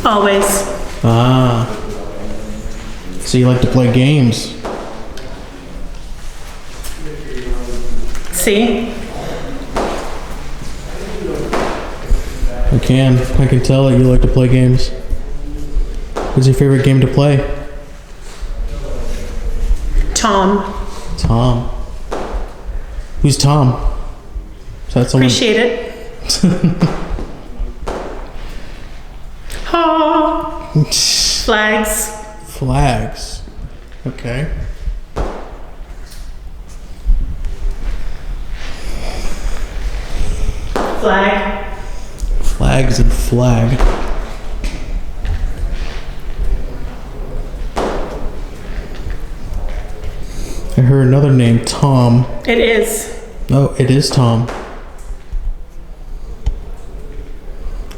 Always. Ah. So you like to play games? C. I can tell that you like to play games. What's your favorite game to play? Tom. Tom. Who's Tom? Is that someone? Appreciate it. Ha. Flags. Flags. Okay. Flag. Flags and flag. I heard another name, Tom. It is. Oh, it is Tom.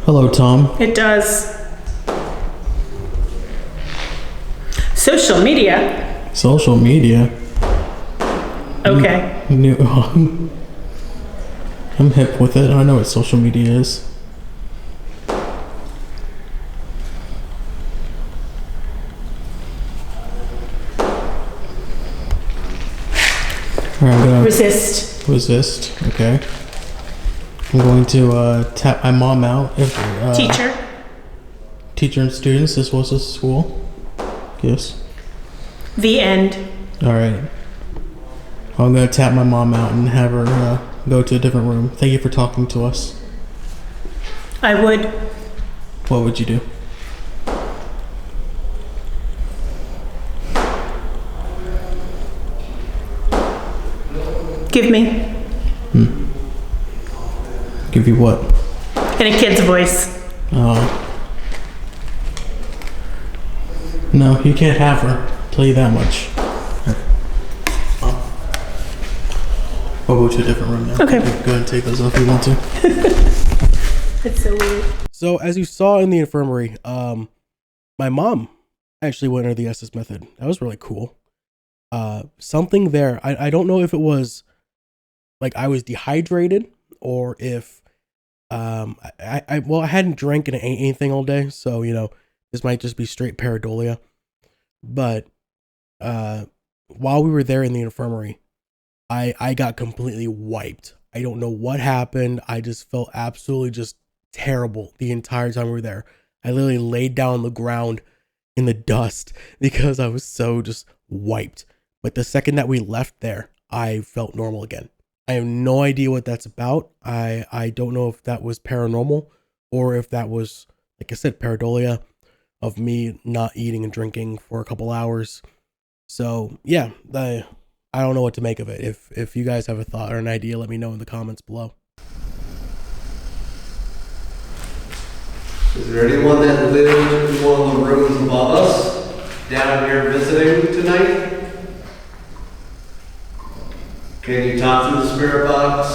Hello, Tom. It does. Social media. Social media? Okay. New. I'm hip with it. I know what social media is. Alright, I'm gonna resist. Okay. I'm going to tap my mom out. If teacher and students. This was a school. Yes. The end. All right. I'm gonna tap my mom out and have her go to a different room. Thank you for talking to us. I would. What would you do? Give me. Give you what? In a kid's voice. Oh. No, you can't have her. I'll tell you that much. I'll go to a different room now. Okay. Go ahead and take those off if you want to. It's so weird. So as you saw in the infirmary, my mom actually went under the SS method. That was really cool. Something there. I don't know if it was like I was dehydrated or if I hadn't drank anything all day, so you know this might just be straight pareidolia. But while we were there in the infirmary, I got completely wiped. I don't know what happened. I just felt absolutely just terrible the entire time we were there. I literally laid down on the ground in the dust because I was so just wiped. But the second that we left there, I felt normal again. I have no idea what that's about. I don't know if that was paranormal or if that was, like I said, pareidolia of me not eating and drinking for a couple hours. So yeah, I don't know what to make of it. If you guys have a thought or an idea, let me know in the comments below. Is there anyone that lived in one of the rooms above us down here visiting tonight? Can you talk to the spirit box?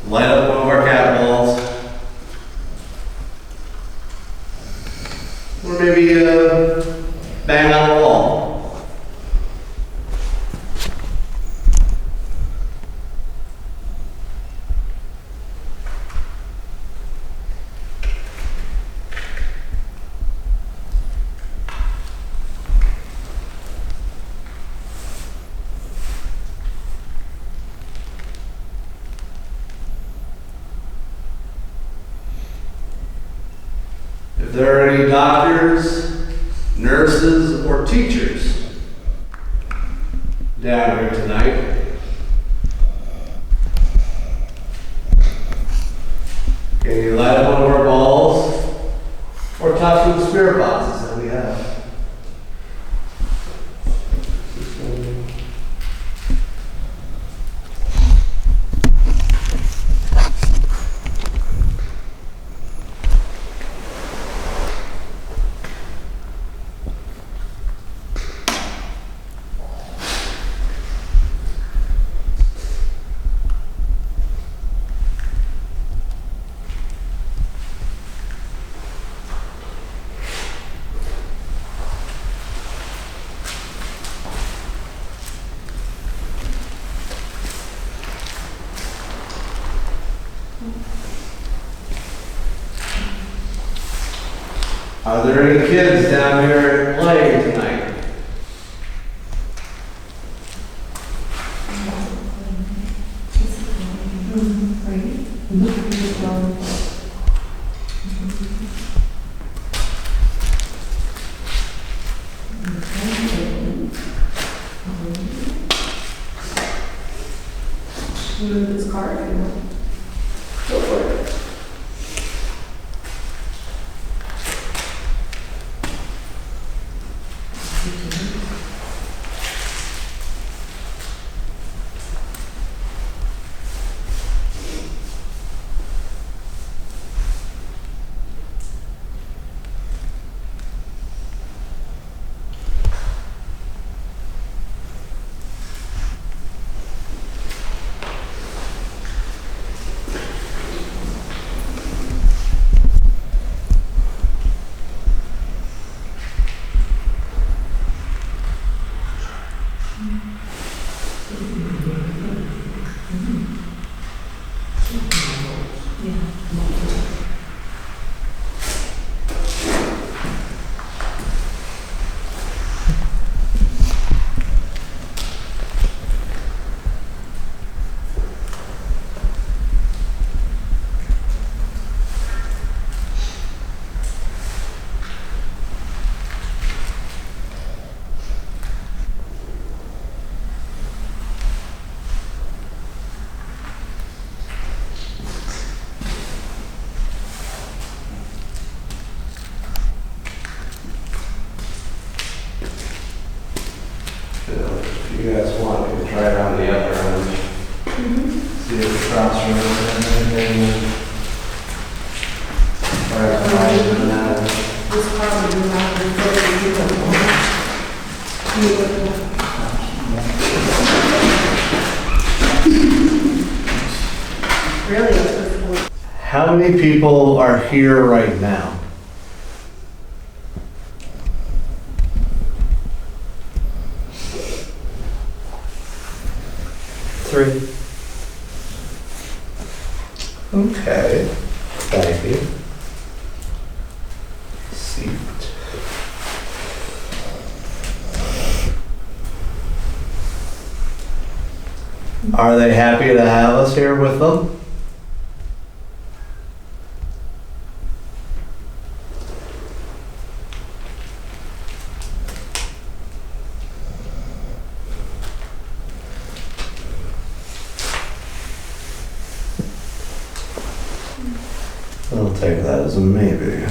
Light up one of our cat balls? Or maybe bang on the wall? If there are any doctors, nurses, or teachers down here tonight, can you light up one of our balls or talk to the spirit boxes that we have? Are there any kids down here playing tonight? Move this card. Go for it. This probably not really. How many people are here right now? Three. Okay, thank you. Seat. Are they happy to have us here with them? I'll take that as a maybe.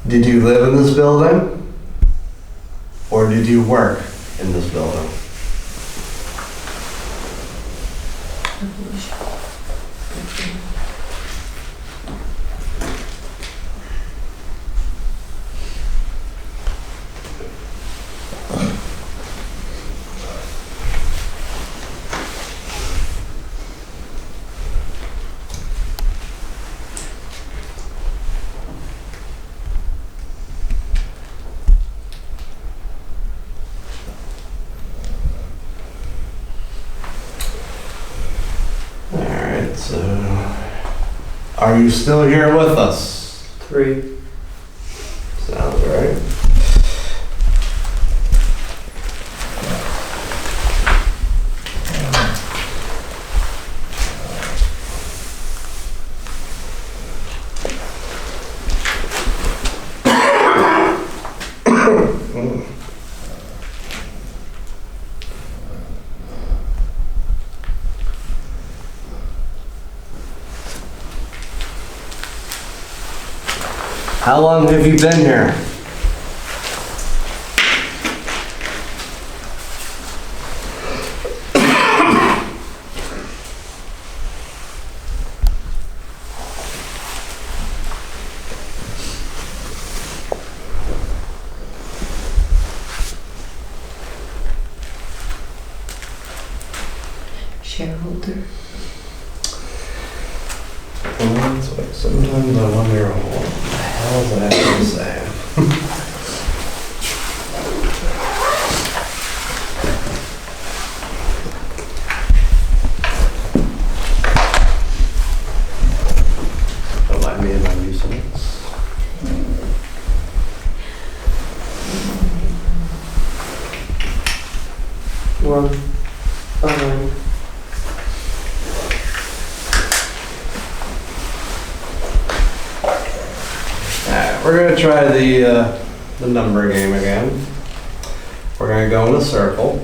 Did you live in this building? Or did you work in this building? Alright, so are you still here with us? 3. Sounds right. How long have you been here? Shareholder. Well, that's what sometimes I wonder what the hell is that actually saying? Remind me of my nuisance. Alright, we're gonna try the number game again. We're gonna go in a circle.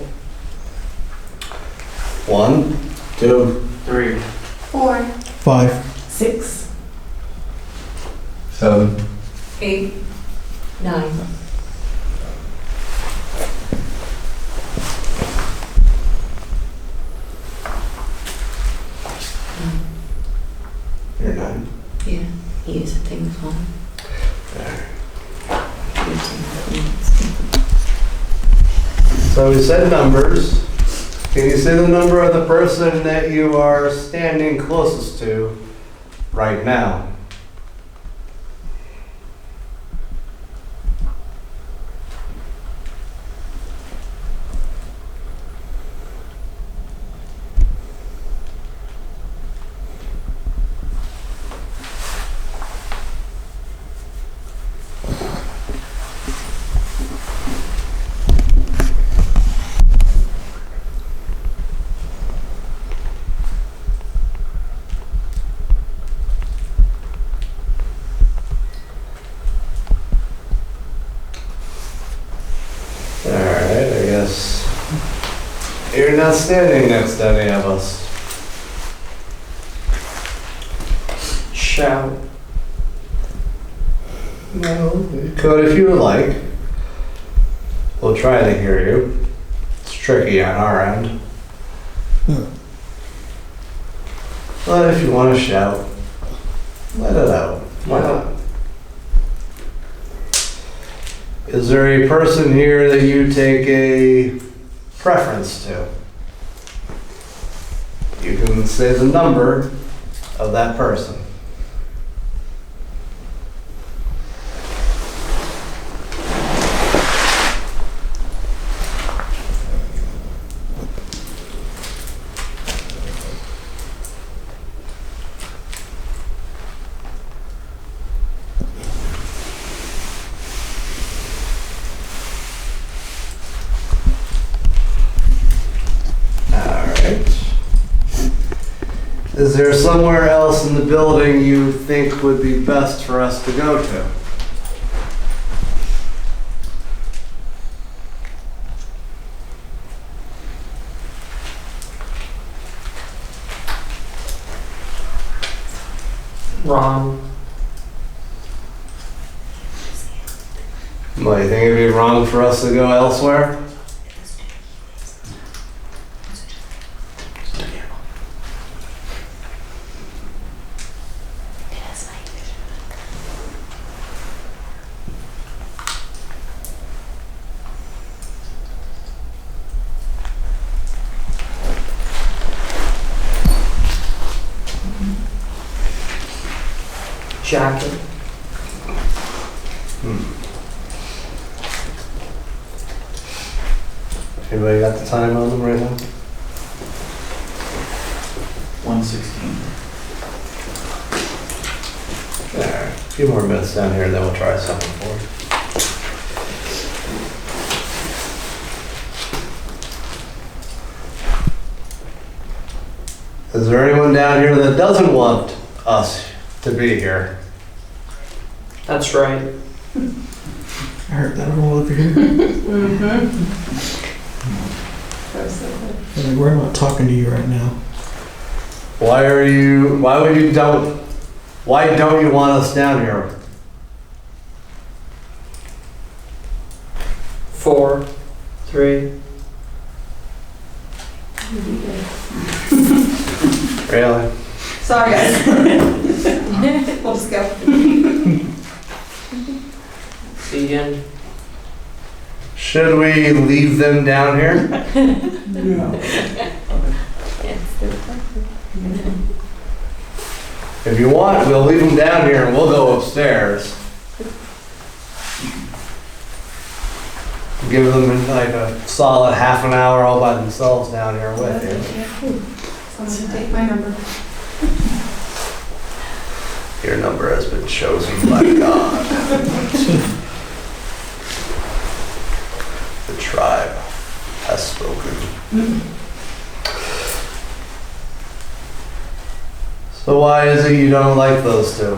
1, 2, 3. 4. 5. 6. 7. 8. 9. You're 9. Yeah, he is a thing phone. So we said numbers. Can you say the number of the person that you are standing closest to right now? Alright, I guess you're not standing next to any of us. Shout. Well, you could if you would like. We'll try to hear you. It's tricky on our end. But if you want to shout, let it out. Why not? Is there a person here that you take a preference to? You can say the number of that person. Is there somewhere else in the building you think would be best for us to go to? Wrong. Well, you think it'd be wrong for us to go elsewhere? Jacket. Anybody got the time on them right now? 1:16. Alright, a few more minutes down here, then we'll try something for you. Is there anyone down here that doesn't want us to be here? That's right. I heard that all over here. Like, we're not talking to you right now. Why don't you want us down here? 4, 3. Really? Sorry, guys. We'll just go. The end. Should we leave them down here? No. If you want, we'll leave them down here and we'll go upstairs. Give them like a solid half an hour all by themselves down here with you. Someone take my number. Your number has been chosen by God. The tribe has spoken. So why is it you don't like those two?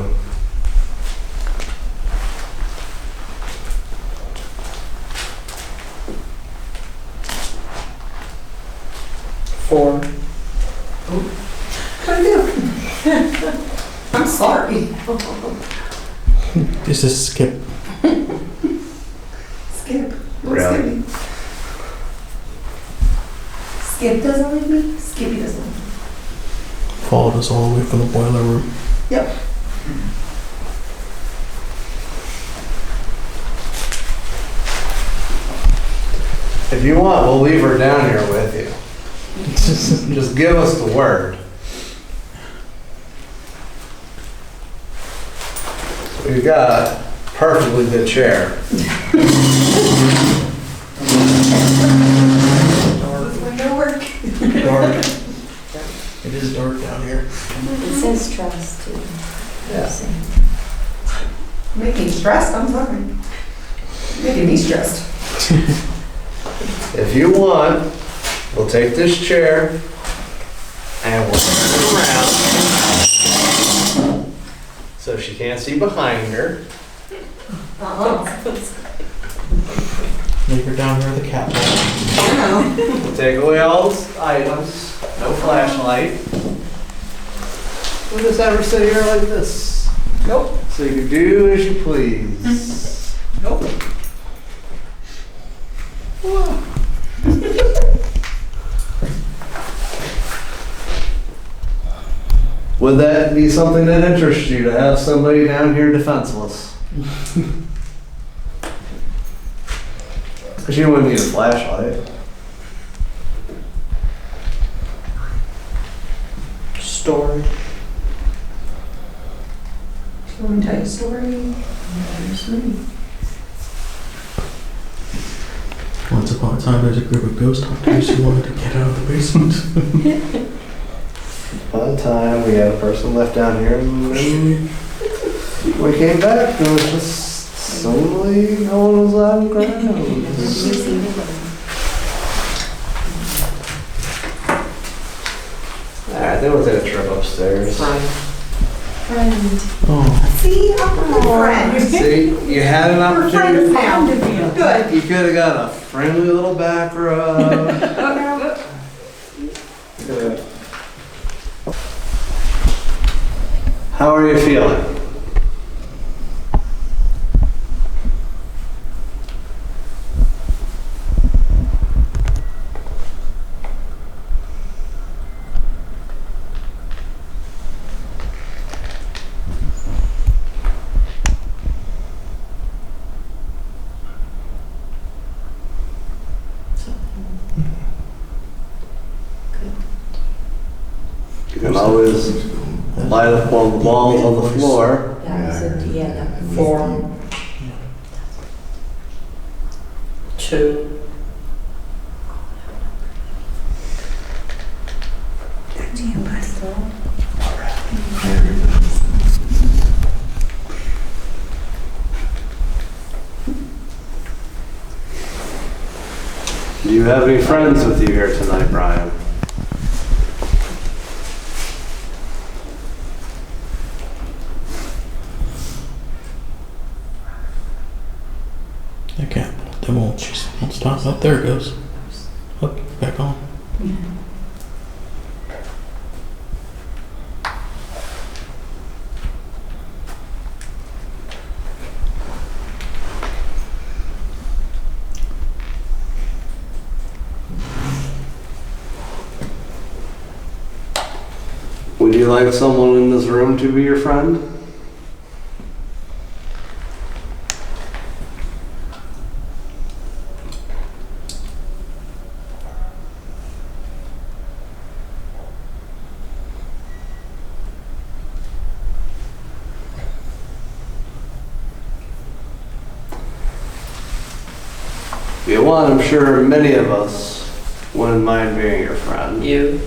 Four. What do I do? I'm sorry. This is Skip. Skip. Really? Skip doesn't leave me. Skippy doesn't leave me. Followed us all the way from the boiler room. Yep. If you want, we'll leave her down here with you. Just give us the word. So we've got a perfectly good chair. Window work. Dark. It is dark down here. It says trust too. Yeah. Making me stressed. I'm sorry. Making me stressed. If you want, we'll take this chair and we'll turn it around so she can't see behind her. Leave her down here with the catwalk. We'll take away all the items, no flashlight. we'll just have her sit here like this. Nope. So you can do as you please. Nope. Would that be something that interests you to have somebody down here defenseless? Because you wouldn't need a flashlight. Story. Let me tell you a story. There's me. Once upon a time, there's a group of ghost hunters who wanted to get out of the basement. One time we had a person left down here, and then we came back, and it was just suddenly no one was allowed on the ground. Alright, then we'll take a trip upstairs. Friend. Oh. See, I'm a friend. See, you had an opportunity. Good. You could have got a friendly little back rub. How are you feeling? You can always light up all the balls on the floor. Yeah. 4, 2, Damn, buddy. Do you have any friends with you here tonight, Brian? I can't. They won't stop. Up there it goes. Up, back on. Would you like someone in this room to be your friend? If you want, I'm sure many of us wouldn't mind being your friend. you.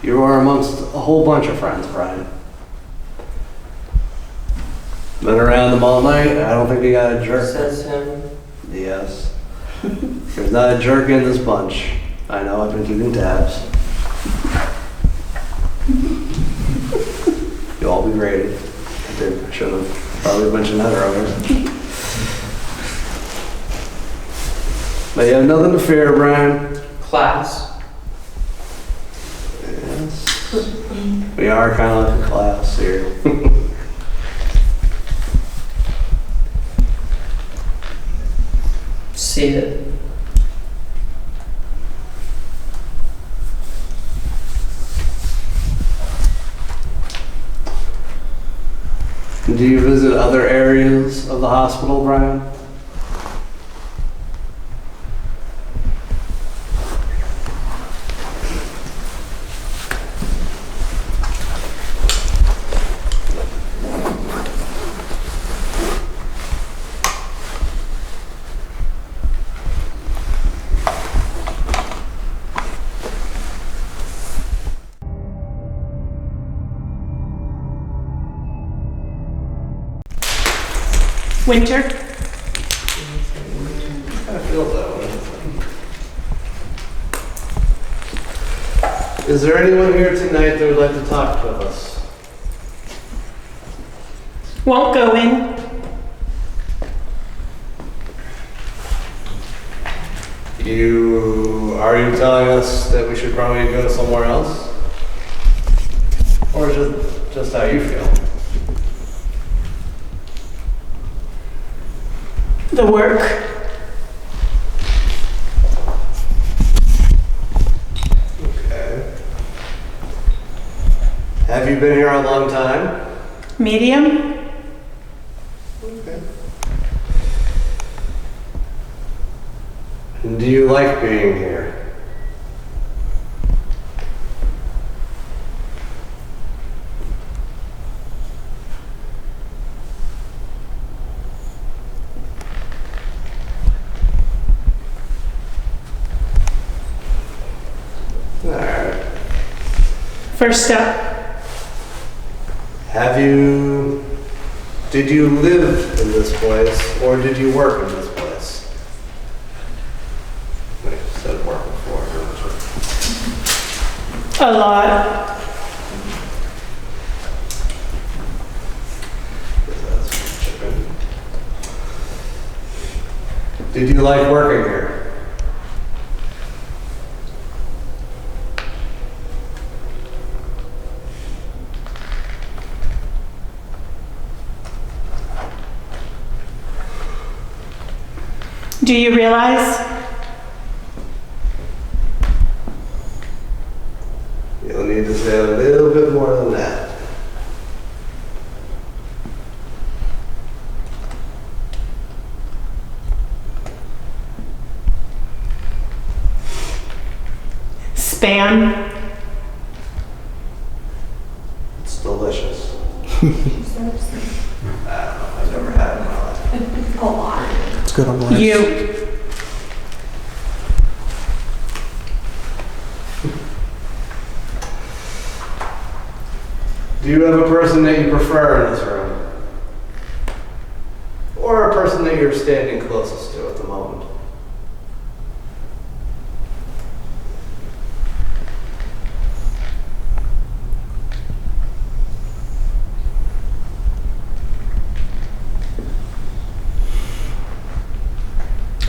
You are amongst a whole bunch of friends, Brian. Been around them all night. I don't think you got a jerk. Says him. Yes. There's not a jerk in this bunch. I know, I've been keeping tabs. You'll all be graded. I should have probably mentioned that earlier. But you have nothing to fear, Brian. Class. Yes. We are kind of like a class here. See it. Do you visit other areas of the hospital, Brian? Winter. I feel that way. Is there anyone here tonight that would like to talk to us? Won't go in. You are you telling us that we should probably go somewhere else? Or just how you feel? The work. Okay. Have you been here a long time? Medium. Okay. And do you like being here? Alright. First step. Did you live in this place or did you work in this place? I said work before. A lot. Did you like working here? Do you realize? You'll need to say a little bit more than that. Spam. It's delicious. I don't know. I've never had it in my life. A lot. It's good on rice. You. Do you have a person that you prefer in this room? Or a person that you're standing closest to at the moment?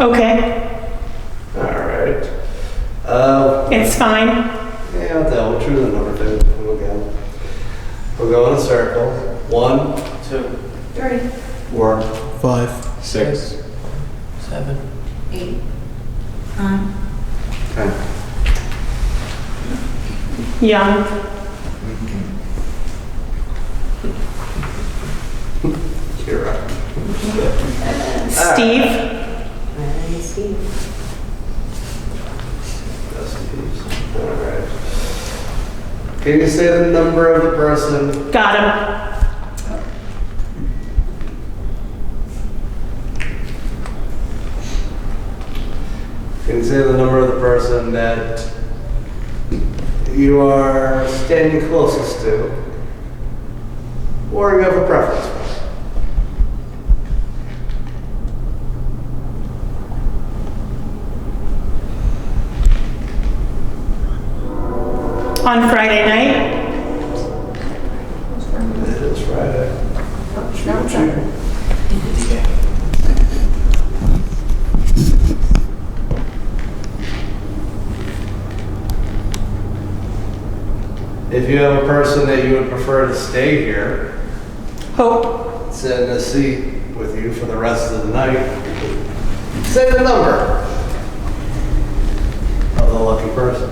Okay. All right. It's fine. Yeah, we'll choose a number two. We'll go in a circle. 1, 2, 3, 4, 5, 6, 7, 8, 9. 10. Young. You're right. Steve. Hey, Steve. All right. Can you say the number of the person? Got him. Can you say the number of the person that you are standing closest to, or you have a preference for? On Friday night. It is Friday. No, Saturday. If you have a person that you would prefer to stay here, Hope. sit in a seat with you for the rest of the night, say the number of the lucky person.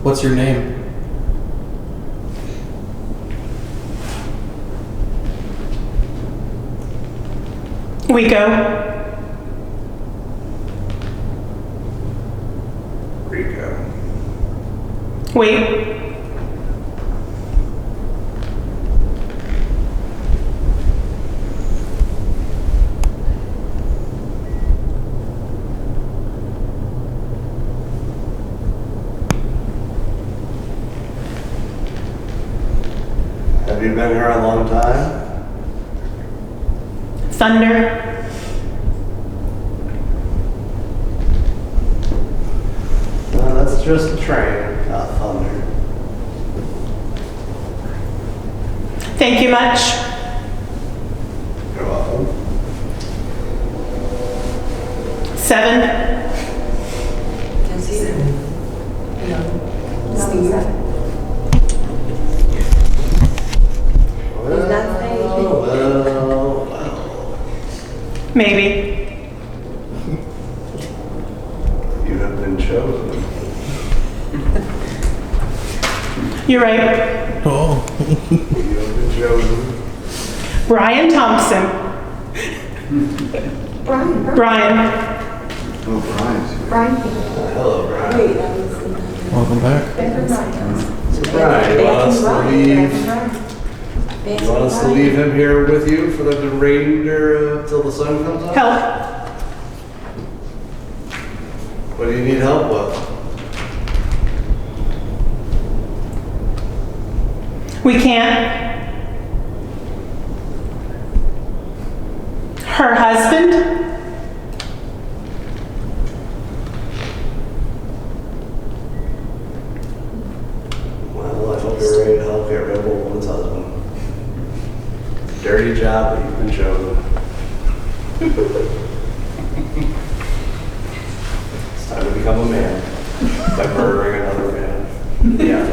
What's your name? We go. Rico. Wait. Have you been here a long time? Thunder. just a train, not thunder. Thank you much. You're welcome. 7. Can see it. No. Steve. Well. Maybe. You have been chosen. You're right. Oh. You have been chosen. Brian Thompson. Brian. Oh, Brian. Hello, Brian. Welcome back. So, Brian, you want us to leave? You want us to leave him here with you for the remainder till the sun comes up? Help. What do you need help with? We can't. Her husband? Well, I hope you're ready to help get rid of a woman's husband. Dirty job, but you've been chosen. It's time to become a man by murdering another man. Yeah.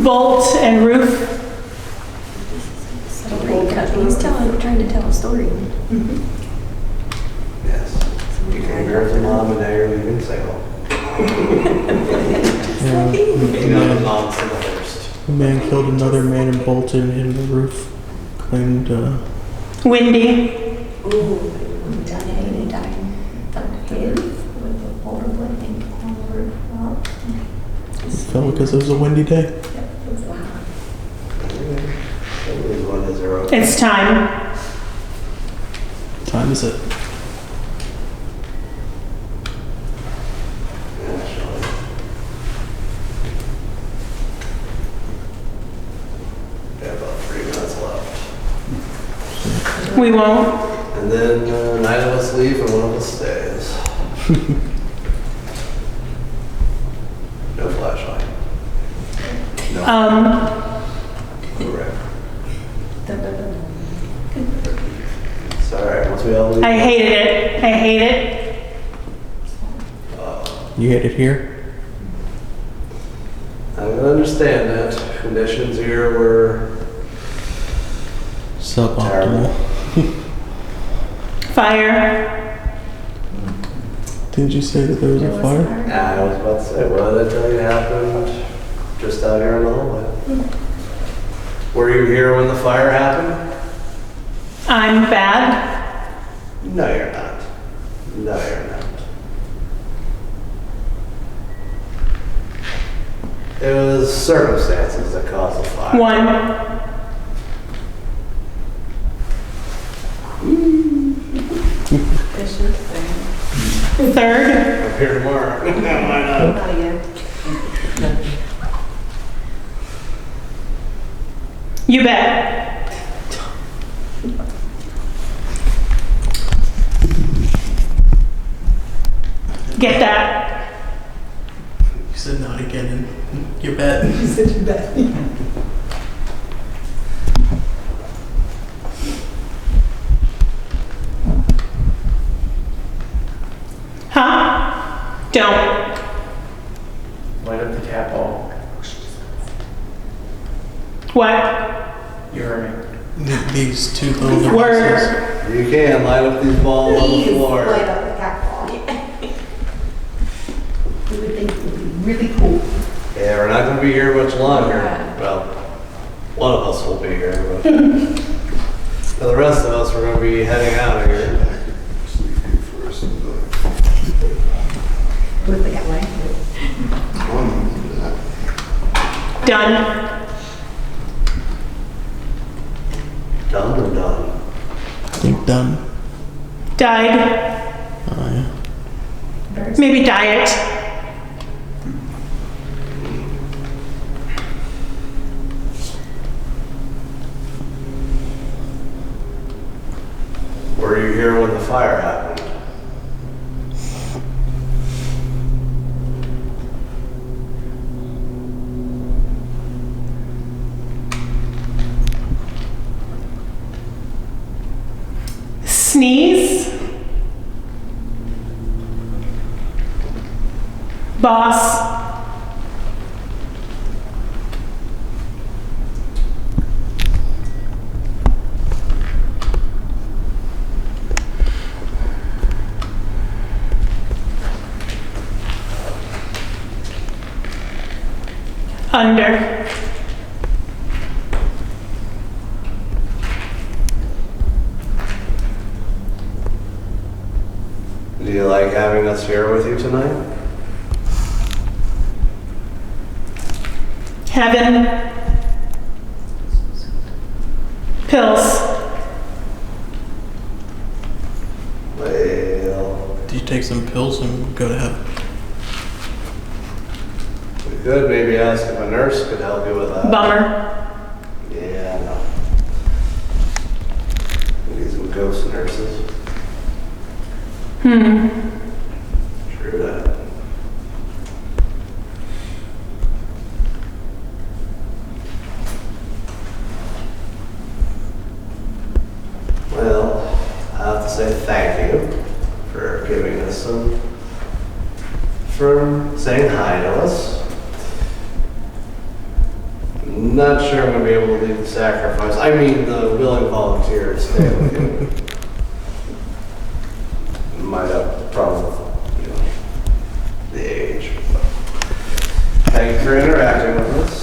Bolt and roof. He's trying to tell a story. Yes. You came here as a mom and now you're leaving single. You know the mom's in the first. A man killed another man and bolted in the roof. Claimed, Windy. Ooh, dying. Hit with the older blood thing all over. fell because it was a windy day. It's time. What time is it? We won't. And then nine of us leave and one of us stays. No flashlight. No. Correct. It's alright, once we all leave. I hated it. I hate it. You hate it here? I can understand that. Conditions here were suboptimal. Fire. Didn't you say that there was a fire? I was about to say, what did I tell you happened just out here in the hallway? Were you here when the fire happened? I'm bad. No, you're not. No, you're not. It was circumstances that caused the fire. One. Third. I'm here tomorrow. No, why not? Not again. You bet. Get that. You said not again, and you bet. You said you bet. Huh? Don't. Light up the tap ball. What? You heard me. These two little devices. Word. You can light up these balls on the floor. Light up the cat ball. We would think it would be really cool. Yeah, we're not going to be here much longer. Well, one of us will be here, but for the rest of us, we're going to be heading out of here. With the cat light. Done. Done or done? I think done. Died. Oh, yeah. Maybe diet. Boss. Under. Do you like having us here with you tonight? Heaven. Pills. Well, Do you take some pills and go to heaven? we could maybe ask if a nurse could help you with that. Bummer. Yeah, I know. Maybe some ghost nurses. True that. Well, I have to say thank you for giving us some, for saying hi to us. Not sure I'm going to be able to leave the sacrifice. I mean, the willing volunteer to stay with you. Might have a problem with, you know, the age. But thank you for interacting with us.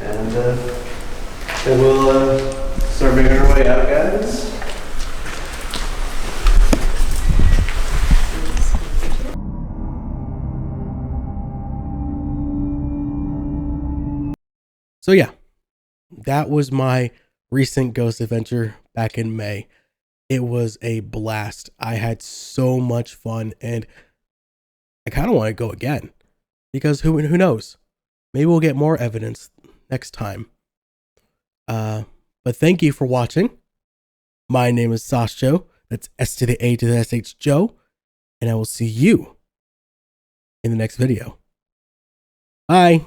And then we'll start making our way out, guys. So yeah, that was my recent ghost adventure back in May. It was a blast. I had so much fun, and I kind of want to go again because who knows? Maybe we'll get more evidence next time. But thank you for watching. My name is SashJo. That's S to the A to the SH Joe, and I will see you in the next video. Bye.